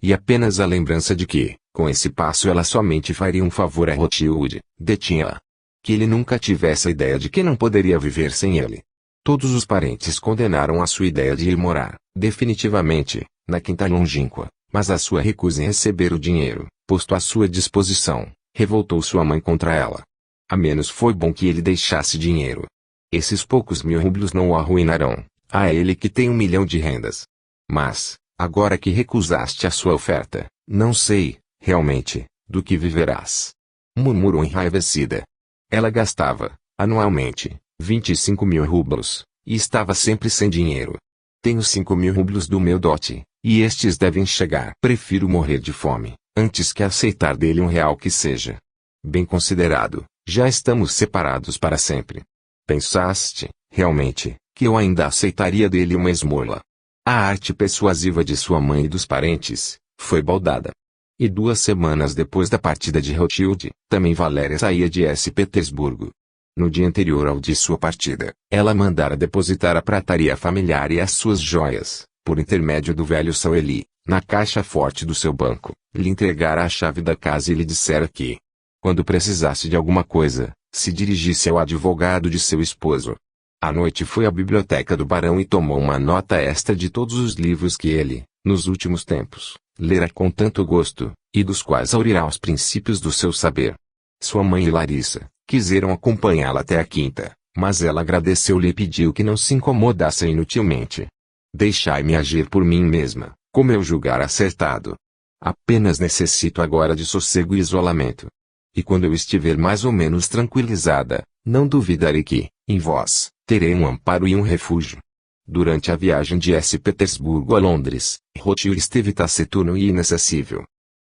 E apenas a lembrança de que, com esse passo ela somente faria um favor a Rothschild, detinha-a. Que ele nunca tivesse a ideia de que não poderia viver sem ele. Todos os parentes condenaram a sua ideia de ir morar, definitivamente, na quinta longínqua, mas a sua recusa em receber o dinheiro, posto à sua disposição, revoltou sua mãe contra ela. A menos foi bom que ele deixasse dinheiro. Esses poucos 1.000 rublos não o arruinarão, a ele que tem 1 milhão de rendas. Mas, agora que recusaste a sua oferta, não sei, realmente, do que viverás. Murmurou enraivecida. Ela gastava, anualmente, 25 mil rublos, e estava sempre sem dinheiro. Tenho 5 mil rublos do meu dote, e estes devem chegar. Prefiro morrer de fome, antes que aceitar dele R$ 1 que seja. Bem considerado, já estamos separados para sempre. Pensaste, realmente, que eu ainda aceitaria dele uma esmola? A arte persuasiva de sua mãe e dos parentes foi baldada. E 2 semanas depois da partida de Rothschild, também Valéria saía de Petersburgo. No dia anterior ao de sua partida, ela mandara depositar a prataria familiar e as suas joias, por intermédio do velho Sauli, na caixa forte do seu banco, lhe entregara a chave da casa e lhe dissera que, quando precisasse de alguma coisa, se dirigisse ao advogado de seu esposo. À noite foi à biblioteca do barão e tomou uma nota extra de todos os livros que ele, nos últimos tempos, lera com tanto gosto, e dos quais aurirá os princípios do seu saber. Sua mãe e Larissa quiseram acompanhá-la até a quinta, mas ela agradeceu-lhe e pediu que não se incomodasse inutilmente. Deixai-me agir por mim mesma, como eu julgar acertado. Apenas necessito agora de sossego e isolamento. E quando eu estiver mais ou menos tranquilizada, não duvidarei que, em vós, terei um amparo e um refúgio. Durante a viagem de Petersburgo a Londres, Rothschild esteve taciturno e inacessível.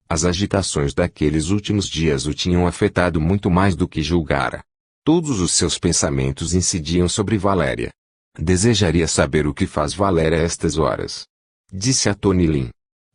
As agitações daqueles últimos dias o tinham afetado muito mais do que julgara. Todos os seus pensamentos incidiam sobre Valéria. Desejaria saber o que faz Valéria a estas horas. Disse a Tony Lin.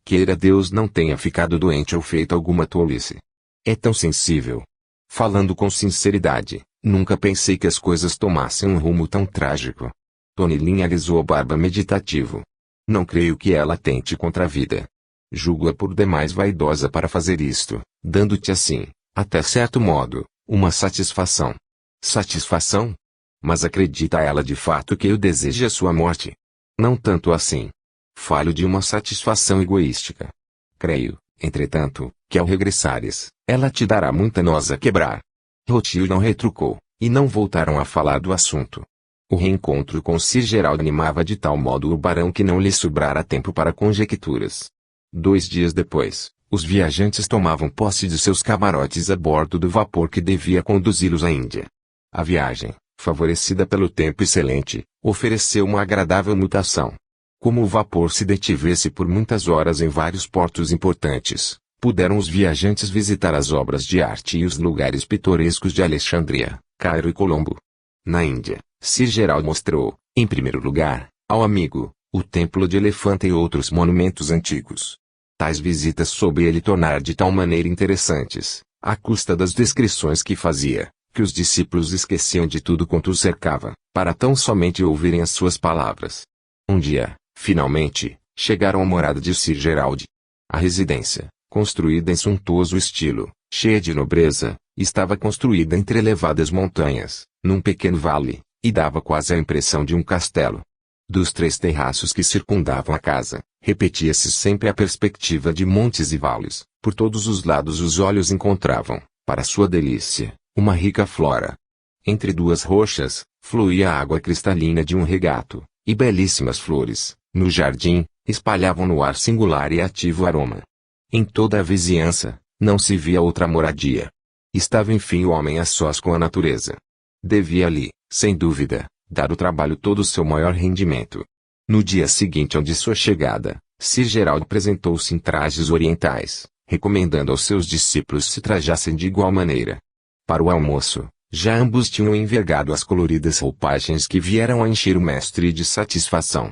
Queira Deus não tenha ficado doente ou feito alguma tolice. É tão sensível. Falando com sinceridade, nunca pensei que as coisas tomassem um rumo tão trágico. Tony Lin alisou a barba meditativo. Não creio que ela tente contra a vida. Julgo-a por demais vaidosa para fazer isto, dando-te assim, até certo modo, uma satisfação. Satisfação? Mas acredita ela de fato que eu deseje a sua morte? Não tanto assim. Falo de uma satisfação egoística. Creio, entretanto, que ao regressares, ela te dará muita noz a quebrar. Rothschild não retrucou, e não voltaram a falar do assunto. O reencontro com Sir Gerald animava de tal modo o barão que não lhe sobrara tempo para conjecturas. 2 dias depois, os viajantes tomavam posse de seus camarotes a bordo do vapor que devia conduzi-los à Índia. A viagem, favorecida pelo tempo excelente, ofereceu uma agradável mutação. Como o vapor se detivesse por muitas horas em vários portos importantes, puderam os viajantes visitar as obras de arte e os lugares pitorescos de Alexandria, Cairo e Colombo. Na Índia, Sir Gerald mostrou, em primeiro lugar, ao amigo, o templo de Elefanta e outros monumentos antigos. Tais visitas soube ele tornar de tal maneira interessantes, à custa das descrições que fazia, que os discípulos esqueciam de tudo quanto os cercava, para tão somente ouvirem as suas palavras. Um dia, finalmente, chegaram à morada de Sir Gerald. A residência, construída em suntuoso estilo, cheia de nobreza, estava construída entre elevadas montanhas, num pequeno vale, e dava quase a impressão de um castelo. Dos 3 terraços que circundavam a casa, repetia-se sempre a perspectiva de montes e vales. Por todos os lados os olhos encontravam, para sua delícia, uma rica flora. Entre 2 rochas, fluía a água cristalina de um regato, e belíssimas flores, no jardim, espalhavam no ar singular e ativo aroma. Em toda a vizinhança, não se via outra moradia. Estava enfim o homem a sós com a natureza. Devia ali, sem dúvida, dar o trabalho todo o seu maior rendimento. No dia seguinte ao de sua chegada, Sir Gerald apresentou-se em trajes orientais, recomendando aos seus discípulos se trajassem de igual maneira. Para o almoço, já ambos tinham envergado as coloridas roupagens que vieram a encher o mestre de satisfação.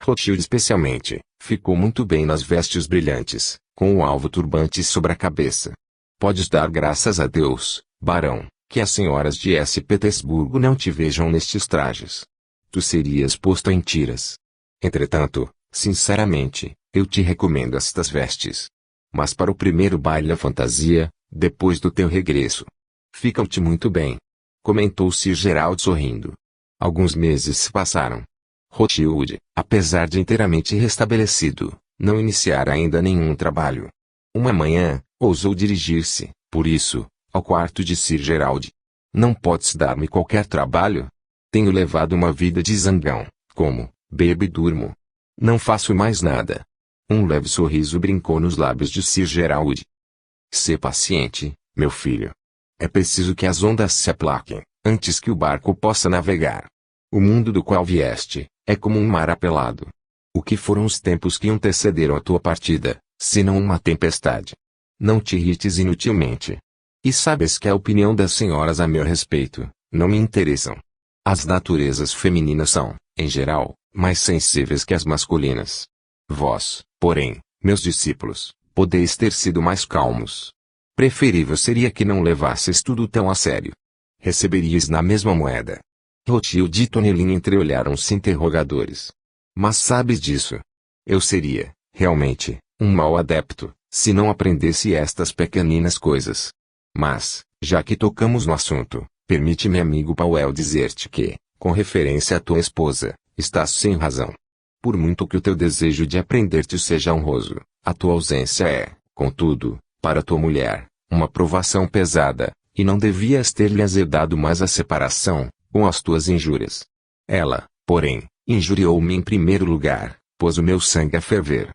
Rothschild especialmente, ficou muito bem nas vestes brilhantes, com o alvo turbante sobre a cabeça. Podes dar graças a Deus, barão, que as senhoras de Petersburgo não te vejam nestes trajes. Tu serias posto em tiras. Entretanto, sinceramente, eu te recomendo estas vestes. Mas para o primeiro baile à fantasia, depois do teu regresso, ficam-te muito bem. Comentou Sir Gerald sorrindo. Alguns meses se passaram. Rothschild, apesar de inteiramente restabelecido, não iniciara ainda nenhum trabalho. Uma manhã, ousou dirigir-se, por isso, ao quarto de Sir Gerald. Não podes dar-me qualquer trabalho? Tenho levado uma vida de zangão, como, bebo e durmo. Não faço mais nada. Um leve sorriso brincou nos lábios de Sir Gerald. Sê paciente, meu filho. É preciso que as ondas se aplaquem, antes que o barco possa navegar. O mundo do qual vieste, é como um mar apelado. O que foram os tempos que antecederam a tua partida, senão uma tempestade? Não te irrites inutilmente. E sabes que a opinião das senhoras a meu respeito, não me interessam. As naturezas femininas são, em geral, mais sensíveis que as masculinas. Vós, porém, meus discípulos, podeis ter sido mais calmos. Preferível seria que não levasseis tudo tão a sério. Receberíeis na mesma moeda. Rothschild e Tonelin entreolharam-se interrogadores. Mas sabes disso? Eu seria, realmente, um mau adepto, se não aprendesse estas pequeninas coisas. Mas, já que tocamos no assunto, permite-me, amigo Powell, dizer-te que, com referência à tua esposa, estás sem razão. Por muito que o teu desejo de aprender-te seja honroso, a tua ausência é, contudo, para tua mulher, uma provação pesada, e não devias ter-lhe azedado mais a separação, com as tuas injúrias. Ela, porém, injuriou-me em primeiro lugar, pôs o meu sangue a ferver.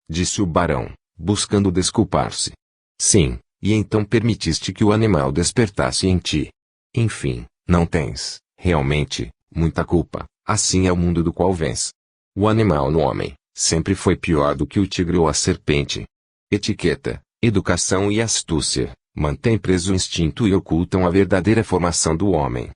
Disse o barão, buscando desculpar-se. Sim, e então permitiste que o animal despertasse em ti. Enfim, não tens, realmente, muita culpa, assim é o mundo do qual vens. O animal no homem, sempre foi pior do que o tigre ou a serpente. Etiqueta, educação e astúcia, mantêm preso o instinto e ocultam a verdadeira formação do homem.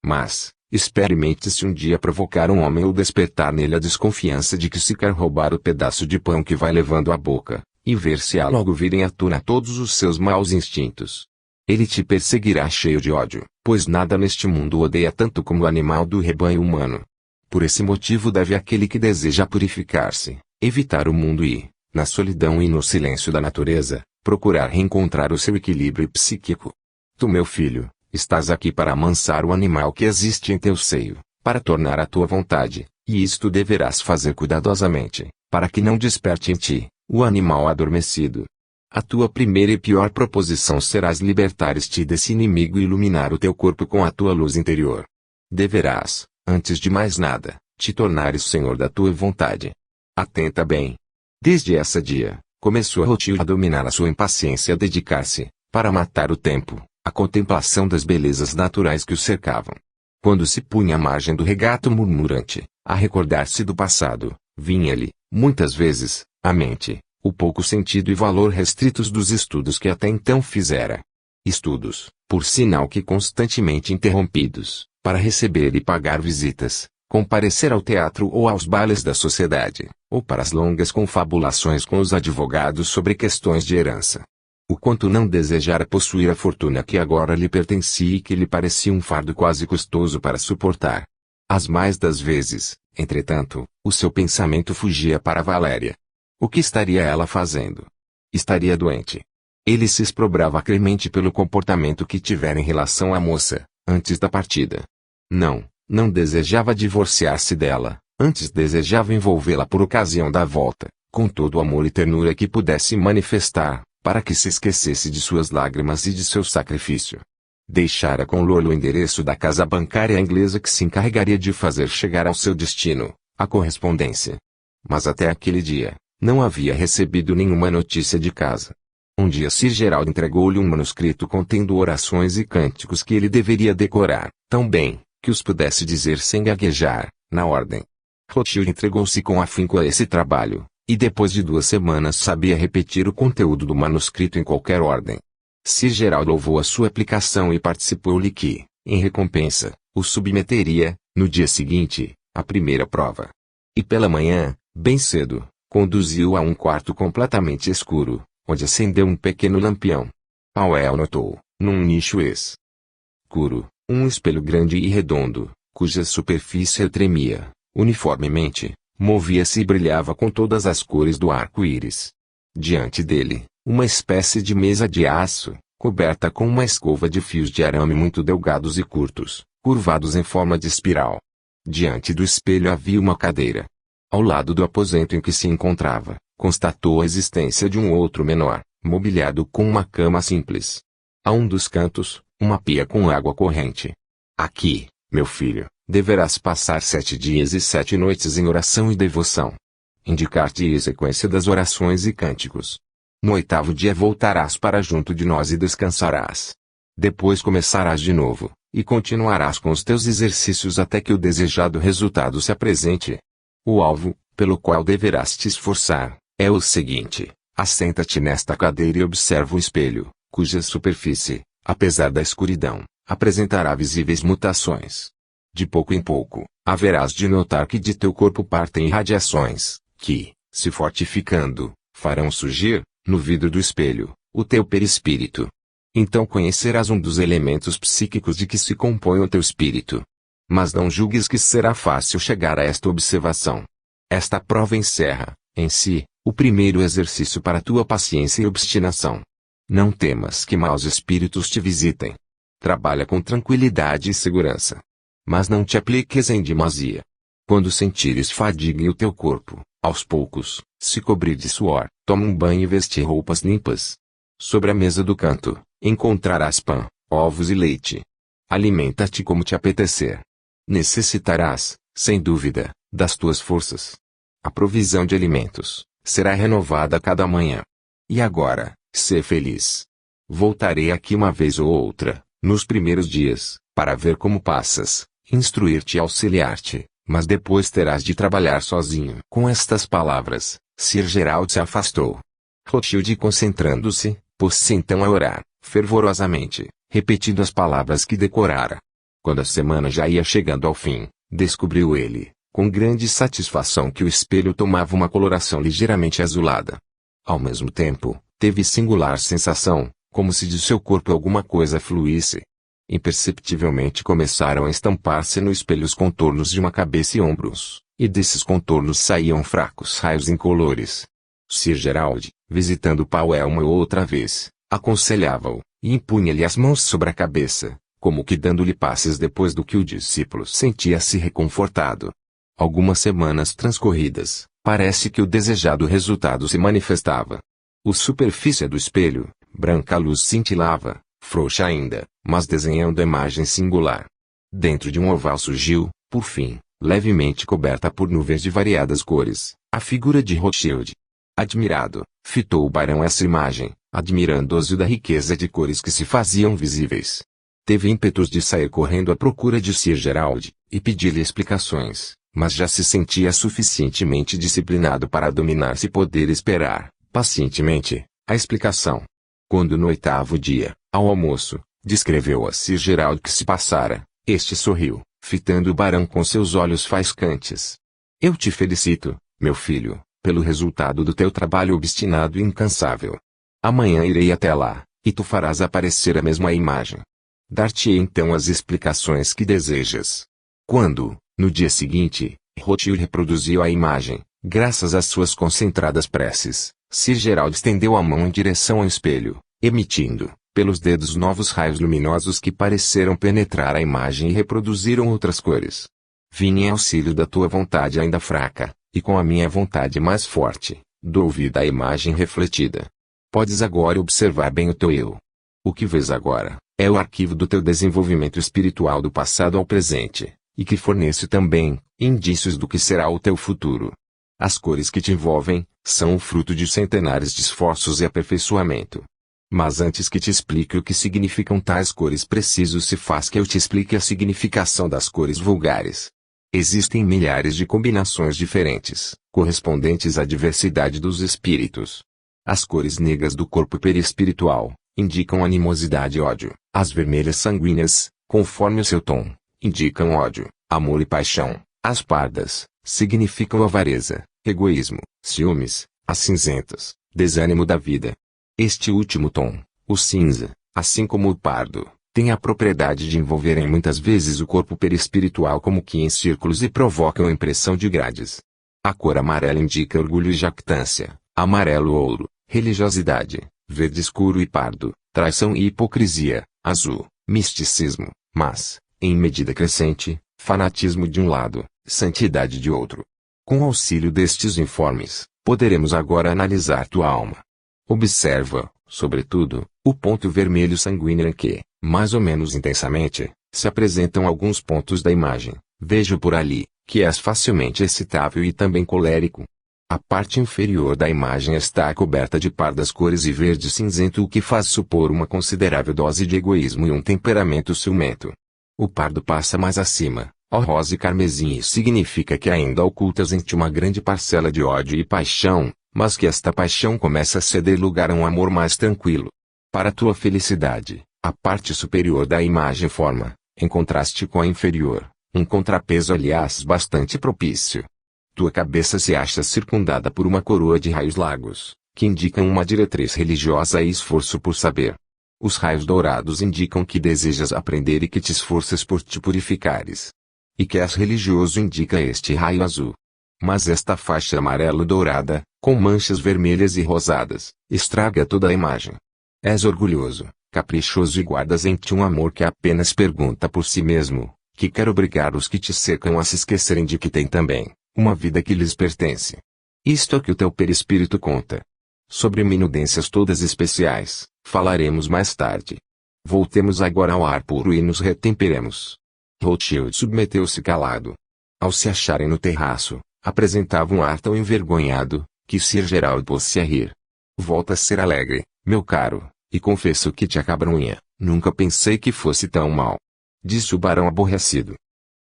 Mas, experimente se um dia provocar um homem ou despertar nele a desconfiança de que se quer roubar o pedaço de pão que vai levando à boca, e ver-se-á logo virem à tona todos os seus maus instintos. Ele te perseguirá cheio de ódio, pois nada neste mundo odeia tanto como o animal do rebanho humano. Por esse motivo deve aquele que deseja purificar-se, evitar o mundo e, na solidão e no silêncio da natureza, procurar reencontrar o seu equilíbrio psíquico. Tu, meu filho, estás aqui para amansar o animal que existe em teu seio, para tornar a tua vontade, e isto deverás fazer cuidadosamente, para que não desperte em ti o animal adormecido. A tua primeira e pior proposição será libertar-te desse inimigo e iluminar o teu corpo com a tua luz interior. Deverás, antes de mais nada, te tornares senhor da tua vontade. Atenta bem. Desde esse dia, começou Rothschild a dominar a sua impaciência e a dedicar-se, para matar o tempo, à contemplação das belezas naturais que o cercavam. Quando se punha à margem do regato murmurante, a recordar-se do passado, vinha-lhe, muitas vezes, à mente, o pouco sentido e valor restritos dos estudos que até então fizera. Estudos, por sinal que constantemente interrompidos, para receber e pagar visitas, comparecer ao teatro ou aos bailes da sociedade, ou para as longas confabulações com os advogados sobre questões de herança. O quanto não desejara possuir a fortuna que agora lhe pertencia e que lhe parecia um fardo quase custoso para suportar. As mais das vezes, entretanto, o seu pensamento fugia para Valéria. O que estaria ela fazendo? Estaria doente. Ele se exprobrava acremente pelo comportamento que tivera em relação à moça, antes da partida. Não desejava divorciar-se dela, antes desejava envolvê-la por ocasião da volta, com todo o amor e ternura que pudesse manifestar, para que se esquecesse de suas lágrimas e de seu sacrifício. Deixara com Lolo o endereço da casa bancária inglesa que se encarregaria de fazer chegar ao seu destino, a correspondência. Mas até aquele dia, não havia recebido nenhuma notícia de casa. Um dia Sir Gerald entregou-lhe um manuscrito contendo orações e cânticos que ele deveria decorar, tão bem, que os pudesse dizer sem gaguejar, na ordem. Rothschild entregou-se com afinco a esse trabalho, e depois de 2 semanas sabia repetir o conteúdo do manuscrito em qualquer ordem. Sir Gerald louvou a sua aplicação e participou-lhe que, em recompensa, o submeteria, no dia seguinte, à primeira prova. E pela manhã, bem cedo, conduziu-o a um quarto completamente escuro, onde acendeu um pequeno lampião. Powell notou, num nicho escuro, um espelho grande e redondo, cuja superfície tremia, uniformemente, movia-se e brilhava com todas as cores do arco-íris. Diante dele, uma espécie de mesa de aço, coberta com uma escova de fios de arame muito delgados e curtos, curvados em forma de espiral. Diante do espelho havia uma cadeira. Ao lado do aposento em que se encontrava, constatou a existência de um outro menor, mobiliado com uma cama simples. A um dos cantos, uma pia com água corrente. Aqui, meu filho, deverás passar 7 dias e 7 noites em oração e devoção. Indicar-te a sequência das orações e cânticos. No 8º dia voltarás para junto de nós e descansarás. Depois começarás de novo, e continuarás com os teus exercícios até que o desejado resultado se apresente. O alvo, pelo qual deverás te esforçar, é o seguinte: assenta-te nesta cadeira e observa o espelho, cuja superfície, apesar da escuridão, apresentará visíveis mutações. De pouco em pouco, haverás de notar que de teu corpo partem radiações, que, se fortificando, farão surgir, no vidro do espelho, o teu perispírito. Então conhecerás um dos elementos psíquicos de que se compõe o teu espírito. Mas não julgues que será fácil chegar a esta observação. Esta prova encerra, em si, o primeiro exercício para tua paciência e obstinação. Não temas que maus espíritos te visitem. Trabalha com tranquilidade e segurança. Mas não te apliques em demasia. Quando sentires fadiga em o teu corpo, aos poucos, se cobrir de suor, toma um banho e vestir roupas limpas. Sobre a mesa do canto, encontrarás pão, ovos e leite. Alimenta-te como te apetecer. Necessitarás, sem dúvida, das tuas forças. A provisão de alimentos será renovada a cada manhã. E agora, sê feliz. Voltarei aqui uma vez ou outra, nos primeiros dias, para ver como passas, instruir-te e auxiliar-te, mas depois terás de trabalhar sozinho. Com estas palavras, Sir Gerald se afastou. Rothschild, concentrando-se, pôs-se então a orar, fervorosamente, repetindo as palavras que decorara. Quando a semana já ia chegando ao fim, descobriu ele, com grande satisfação, que o espelho tomava uma coloração ligeiramente azulada. Ao mesmo tempo, teve singular sensação, como se de seu corpo alguma coisa fluísse. Imperceptivelmente começaram a estampar-se no espelho os contornos de uma cabeça e ombros, e desses contornos saíam fracos raios incolores. Sir Gerald, visitando Powell uma ou outra vez, aconselhava-o, e impunha-lhe as mãos sobre a cabeça, como que dando-lhe passes depois do que o discípulo sentia-se reconfortado. Algumas semanas transcorridas, parece que o desejado resultado se manifestava. A superfície do espelho, branca luz cintilava, frouxa ainda, mas desenhando a imagem singular. Dentro de um oval surgiu, por fim, levemente coberta por nuvens de variadas cores, a figura de Rothschild. Admirado, fitou o barão essa imagem, admirando-se da riqueza de cores que se faziam visíveis. Teve ímpetos de sair correndo à procura de Sir Gerald, e pedir-lhe explicações, mas já se sentia suficientemente disciplinado para dominar-se e poder esperar, pacientemente, a explicação. Quando no 8º dia, ao almoço, descreveu a Sir Gerald que se passara, este sorriu, fitando o barão com seus olhos faiscantes. Eu te felicito, meu filho, pelo resultado do teu trabalho obstinado e incansável. Amanhã irei até lá, e tu farás aparecer a mesma imagem. Dar-te-ei então as explicações que desejas. Quando, no dia seguinte, Rothschild reproduziu a imagem, graças às suas concentradas preces, Sir Gerald estendeu a mão em direção ao espelho, emitindo, pelos dedos, novos raios luminosos que pareceram penetrar a imagem e reproduziram outras cores. Vim em auxílio da tua vontade ainda fraca, e com a minha vontade mais forte, dou vida à imagem refletida. Podes agora observar bem o teu eu. O que vês agora, é o arquivo do teu desenvolvimento espiritual do passado ao presente, e que fornece também indícios do que será o teu futuro. As cores que te envolvem são o fruto de centenares de esforços e aperfeiçoamento. Mas antes que te explique o que significam tais cores, preciso se faz que eu te explique a significação das cores vulgares. Existem milhares de combinações diferentes, correspondentes à diversidade dos espíritos. As cores negras do corpo perispiritual indicam animosidade e ódio. As vermelhas sanguíneas, conforme o seu tom, indicam ódio, amor e paixão. As pardas significam avareza, egoísmo, ciúmes. As cinzentas, desânimo da vida. Este último tom, o cinza, assim como o pardo, tem a propriedade de envolverem muitas vezes o corpo perispiritual como que em círculos e provocam a impressão de grades. A cor amarela indica orgulho e jactância, amarelo ouro, religiosidade, verde escuro e pardo, traição e hipocrisia, azul, misticismo, mas, em medida crescente, fanatismo de um lado, santidade de outro. Com o auxílio destes informes, poderemos agora analisar tua alma. Observa, sobretudo, o ponto vermelho sanguíneo em que, mais ou menos intensamente, se apresentam alguns pontos da imagem. Vejo por ali, que és facilmente excitável e também colérico. A parte inferior da imagem está coberta de pardas cores e verde cinzento, o que faz supor uma considerável dose de egoísmo e um temperamento ciumento. O pardo passa mais acima, ao rosa e carmesim, e significa que ainda ocultas em ti uma grande parcela de ódio e paixão, mas que esta paixão começa a ceder lugar a um amor mais tranquilo. Para tua felicidade, a parte superior da imagem forma, em contraste com a inferior, um contrapeso, aliás, bastante propício. Tua cabeça se acha circundada por uma coroa de raios lagos, que indicam uma diretriz religiosa e esforço por saber. Os raios dourados indicam que desejas aprender e que te esforças por te purificares. E que és religioso indica este raio azul. Mas esta faixa amarelo-dourada, com manchas vermelhas e rosadas, estraga toda a imagem. És orgulhoso, caprichoso e guardas em ti um amor que apenas pergunta por si mesmo, que quer obrigar os que te cercam a se esquecerem de que têm também uma vida que lhes pertence. Isto é que o teu perispírito conta. Sobre minudências todas especiais, falaremos mais tarde. Voltemos agora ao ar puro e nos retemperemos. Rothschild submeteu-se calado. Ao se acharem no terraço, apresentava um ar tão envergonhado, que Sir Gerald pôs-se a rir. Volta a ser alegre, meu caro, e confesso que te acabrunha, nunca pensei que fosse tão mal. Disse o barão aborrecido.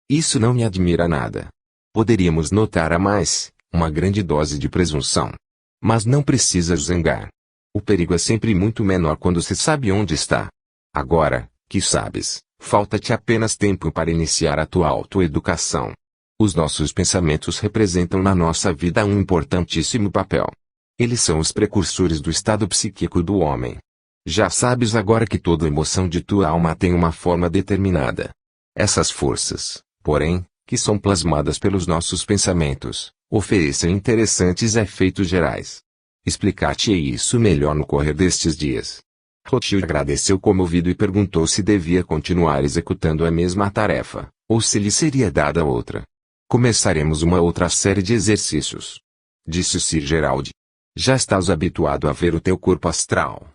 Isso não me admira nada. Poderíamos notar a mais, uma grande dose de presunção. Mas não precisas zangar. O perigo é sempre muito menor quando se sabe onde está. Agora, que sabes, falta-te apenas tempo para iniciar a tua autoeducação. Os nossos pensamentos representam na nossa vida um importantíssimo papel. Eles são os precursores do estado psíquico do homem. Já sabes agora que toda emoção de tua alma tem uma forma determinada. Essas forças, porém, que são plasmadas pelos nossos pensamentos, oferecem interessantes efeitos gerais. Explicar-te-ei isso melhor no correr destes dias. Rothschild agradeceu comovido e perguntou se devia continuar executando a mesma tarefa, ou se lhe seria dada outra. Começaremos uma outra série de exercícios. Disse Sir Gerald. Já estás habituado a ver o teu corpo astral.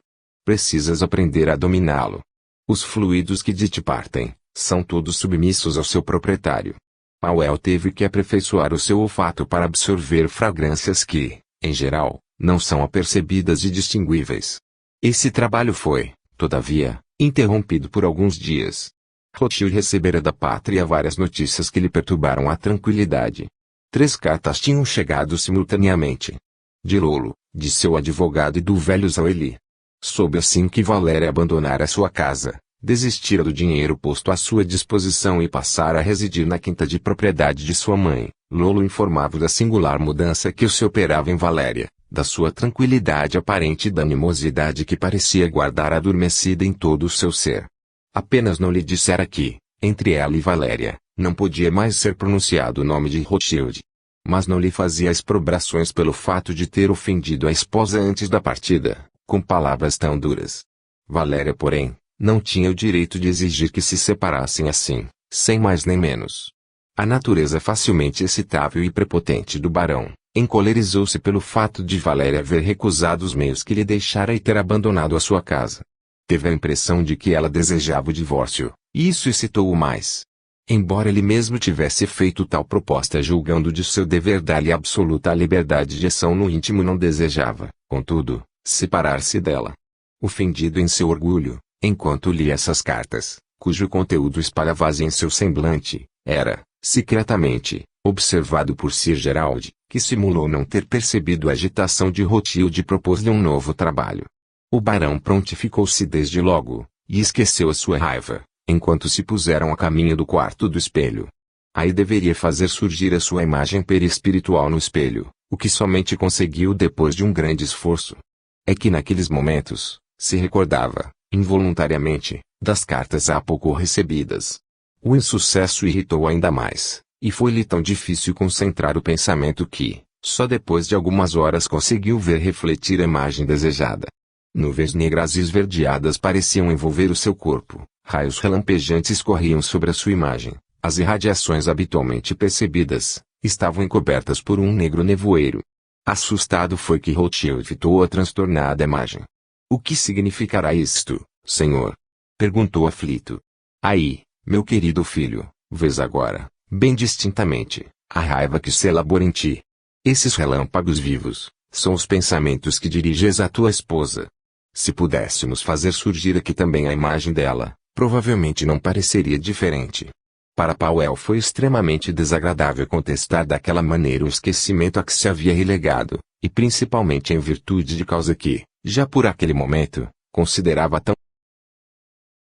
Precisas aprender a dominá-lo. Os fluidos que de ti partem, são todos submissos ao seu proprietário. Powell teve que aperfeiçoar o seu olfato para absorver fragrâncias que, em geral, não são apercebidas e distinguíveis. Esse trabalho foi, todavia, interrompido por alguns dias. Rothschild recebera da pátria várias notícias que lhe perturbaram a tranquilidade. 3 cartas tinham chegado simultaneamente. De Lolo, de seu advogado e do velho Zoeli. Soube assim que Valéria abandonara sua casa, desistira do dinheiro posto à sua disposição e passara a residir na quinta de propriedade de sua mãe. Lolo informava da singular mudança que se operava em Valéria, da sua tranquilidade aparente e da animosidade que parecia guardar adormecida em todo o seu ser. Apenas não lhe dissera que, entre ela e Valéria, não podia mais ser pronunciado o nome de Rothschild. Mas não lhe fazia exprobrações pelo fato de ter ofendido a esposa antes da partida, com palavras tão duras. Valéria, porém, não tinha o direito de exigir que se separassem assim, sem mais nem menos. A natureza facilmente excitável e prepotente do barão, encolerizou-se pelo fato de Valéria haver recusado os meios que lhe deixara e ter abandonado a sua casa. Teve a impressão de que ela desejava o divórcio, e isso excitou-o mais. Embora ele mesmo tivesse feito tal proposta julgando de seu dever dar-lhe absoluta liberdade de ação no íntimo, não desejava, contudo, separar-se dela. Ofendido em seu orgulho, enquanto lia essas cartas, cujo conteúdo espalhava-se em seu semblante, era, secretamente, observado por Sir Gerald, que simulou não ter percebido a agitação de Rothschild e propôs-lhe um novo trabalho. O barão prontificou-se desde logo, e esqueceu a sua raiva, enquanto se puseram a caminho do quarto do espelho. Aí deveria fazer surgir a sua imagem perispiritual no espelho, o que somente conseguiu depois de um grande esforço. É que naqueles momentos, se recordava, involuntariamente, das cartas há pouco recebidas. O insucesso irritou ainda mais, e foi-lhe tão difícil concentrar o pensamento que, só depois de algumas horas conseguiu ver refletir a imagem desejada. Nuvens negras e esverdeadas pareciam envolver o seu corpo, raios relampejantes corriam sobre a sua imagem, as irradiações habitualmente percebidas, estavam encobertas por um negro nevoeiro. Assustado foi que Rothschild fitou a transtornada imagem. O que significará isto, senhor? Perguntou aflito. Aí, meu querido filho, vês agora, bem distintamente, a raiva que se elabora em ti. Esses relâmpagos vivos, são os pensamentos que diriges à tua esposa. Se pudéssemos fazer surgir aqui também a imagem dela, provavelmente não pareceria diferente. Para Powell foi extremamente desagradável contestar daquela maneira o esquecimento a que se havia relegado, e principalmente em virtude de causa que, já por aquele momento, considerava tão